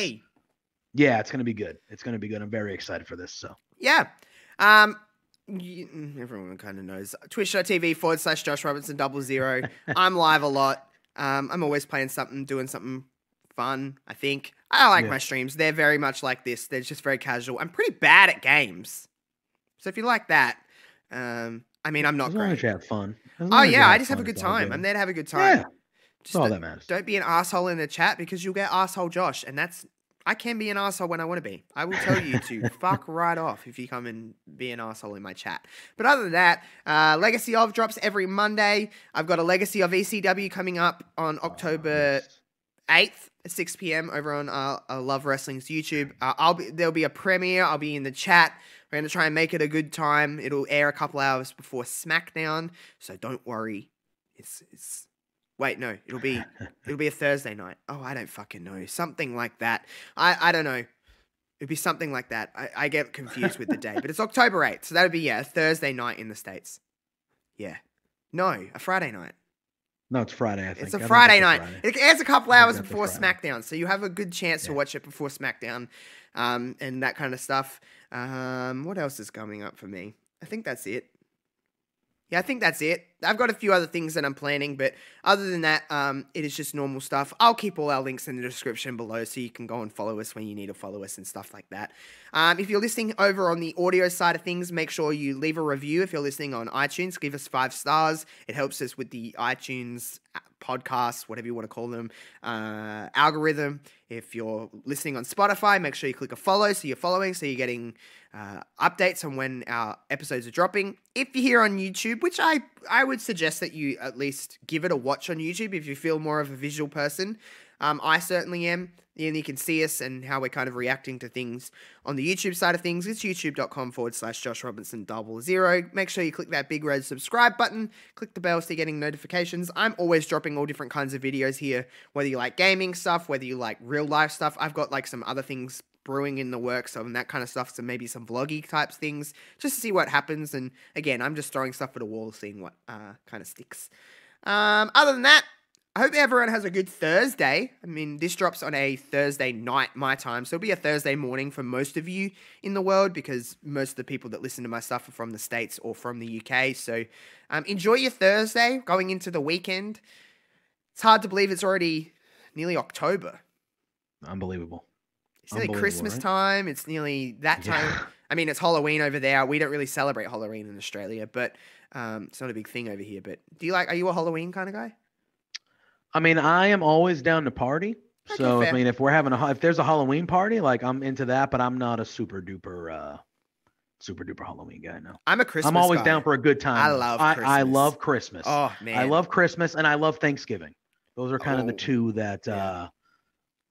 yeah, it's going to be good. It's going to be good. I'm very excited for this. So yeah. Everyone kind of knows twitch.tv/Josh Robinson 00. I'm live a lot. I'm always playing something, doing something fun. I think I like my streams. They're very much like this. They're just very casual. I'm pretty bad at games. So if you like that, I mean, I'm not great. As long as you have fun. Oh yeah, I just have a good time. I'm there to have a good time. Yeah. Just all that matters. Don't be an asshole in the chat, because you'll get asshole Josh, and I can be an asshole when I want to be. I will tell you to fuck right off if you come and be an asshole in my chat. But other than that, Legacy of drops every Monday. I've got a Legacy of ECW coming up on October 8th at 6 p.m. over on Love Wrestling's YouTube. There'll be a premiere. I'll be in the chat. We're going to try and make it a good time. It'll air a couple hours before SmackDown, so don't worry. Wait, no, it'll be a Thursday night. Oh, I don't fucking know. Something like that. I don't know. It'd be something like that. I get confused with the day. But it's October 8th, so that'll be, a Thursday night in the States. Yeah. No, a Friday night. No, it's Friday, I think. It's a Friday night. It airs a couple hours before SmackDown, so you have a good chance to watch it before SmackDown, and that kind of stuff. What else is coming up for me? I think that's it. Yeah, I think that's it. I've got a few other things that I'm planning, but other than that, it is just normal stuff. I'll keep all our links in the description below so you can go and follow us when you need to follow us and stuff like that. If you're listening over on the audio side of things, make sure you leave a review. If you're listening on iTunes, give us 5 stars. It helps us with the iTunes podcasts, whatever you want to call them, algorithm. If you're listening on Spotify, make sure you click a follow so you're following, so you're getting updates on when our episodes are dropping. If you're here on YouTube, which I would suggest that you at least give it a watch on YouTube if you feel more of a visual person. I certainly am. And you can see us and how we're kind of reacting to things on the YouTube side of things. It's youtube.com/Josh Robinson 00. Make sure you click that big red subscribe button. Click the bell so you're getting notifications. I'm always dropping all different kinds of videos here, whether you like gaming stuff, whether you like real life stuff. I've got like some other things brewing in the works and that kind of stuff, so maybe some vloggy types things, just to see what happens. And again, I'm just throwing stuff at a wall, seeing what kind of sticks. Other than that, I hope everyone has a good Thursday. I mean, this drops on a Thursday night, my time, so it'll be a Thursday morning for most of you in the world, because most of the people that listen to my stuff are from the States or from the UK. So enjoy your Thursday going into the weekend. It's hard to believe it's already nearly October. Unbelievable. It's nearly Christmas time. It's nearly that time. Yeah. I mean, it's Halloween over there. We don't really celebrate Halloween in Australia, but it's not a big thing over here. But are you a Halloween kind of guy? I mean, I am always down to party. Okay, so fair. I mean, if there's a Halloween party, like I'm into that, but I'm not a super duper Halloween guy. No, I'm a Christmas. I'm always guy. Down for a good time. I love Christmas. I love Christmas. Oh man, I love Christmas and I love Thanksgiving. Those are kind of the two that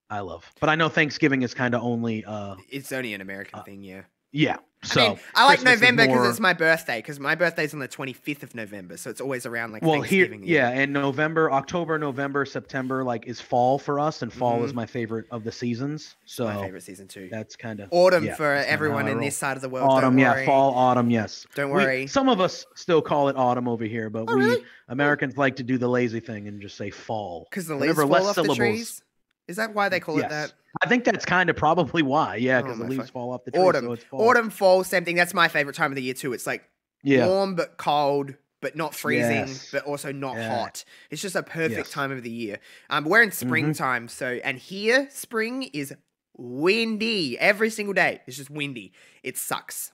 I love. But I know Thanksgiving is kind of only. It's only an American thing, yeah. Yeah. So I mean, I like Christmas is November because more- it's my birthday. Because my birthday's on the 25th of November, so it's always around like well here, Thanksgiving. yeah, and November, October, November, September like is fall for us, and fall is my favorite of the seasons. So my favorite season too. that's kind of Autumn for everyone in this side of the world. Autumn, don't yeah, worry. fall, autumn, yes. Don't worry. Some of us still call it autumn over here, but really? Americans like to do the lazy thing and just say fall. Because the Whenever leaves less fall off the syllables. trees. Is that why they call it Yes. that? I think that's kind of probably why. Yeah, because the my leaves fuck. fall off the tree. Autumn, So it's fall. autumn, fall, same thing. That's my favorite time of the year too. It's like warm but cold, but not freezing, Yes. but also not Yeah. hot. It's just a perfect Yes. time of the year. We're in springtime, so and here spring is windy every single day. It's just windy. It sucks.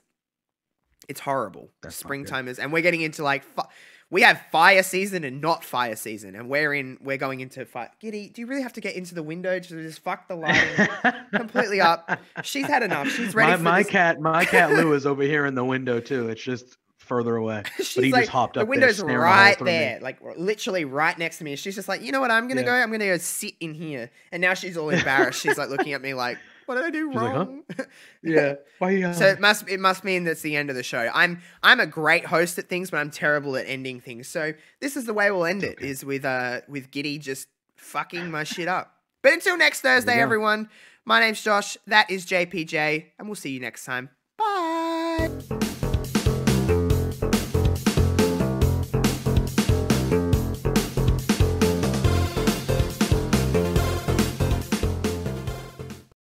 It's horrible. That's not Springtime is, and we're getting into like we have fire season and not fire season, and we're going into fire. Giddy, do you really have to get into the window to just fuck the lighting completely up? She's had enough. She's ready for my this. cat Lou is over here in the window too. It's just further away. She's But he like, just hopped the up window's there, staring a hole right through me. there, like literally right next to me. She's just like, you know what? I'm gonna Yeah. go. I'm gonna go sit in here. And now she's all embarrassed. She's like looking at me like, what did I do She's like, huh? wrong? Yeah. Why? So it must mean that's the end of the show. I'm a great host at things, but I'm terrible at ending things. So this is the way we'll end it, is with Giddy just fucking my shit up. But until next Thursday, everyone, my name's Josh, that is JPJ, and we'll see you next time. Bye.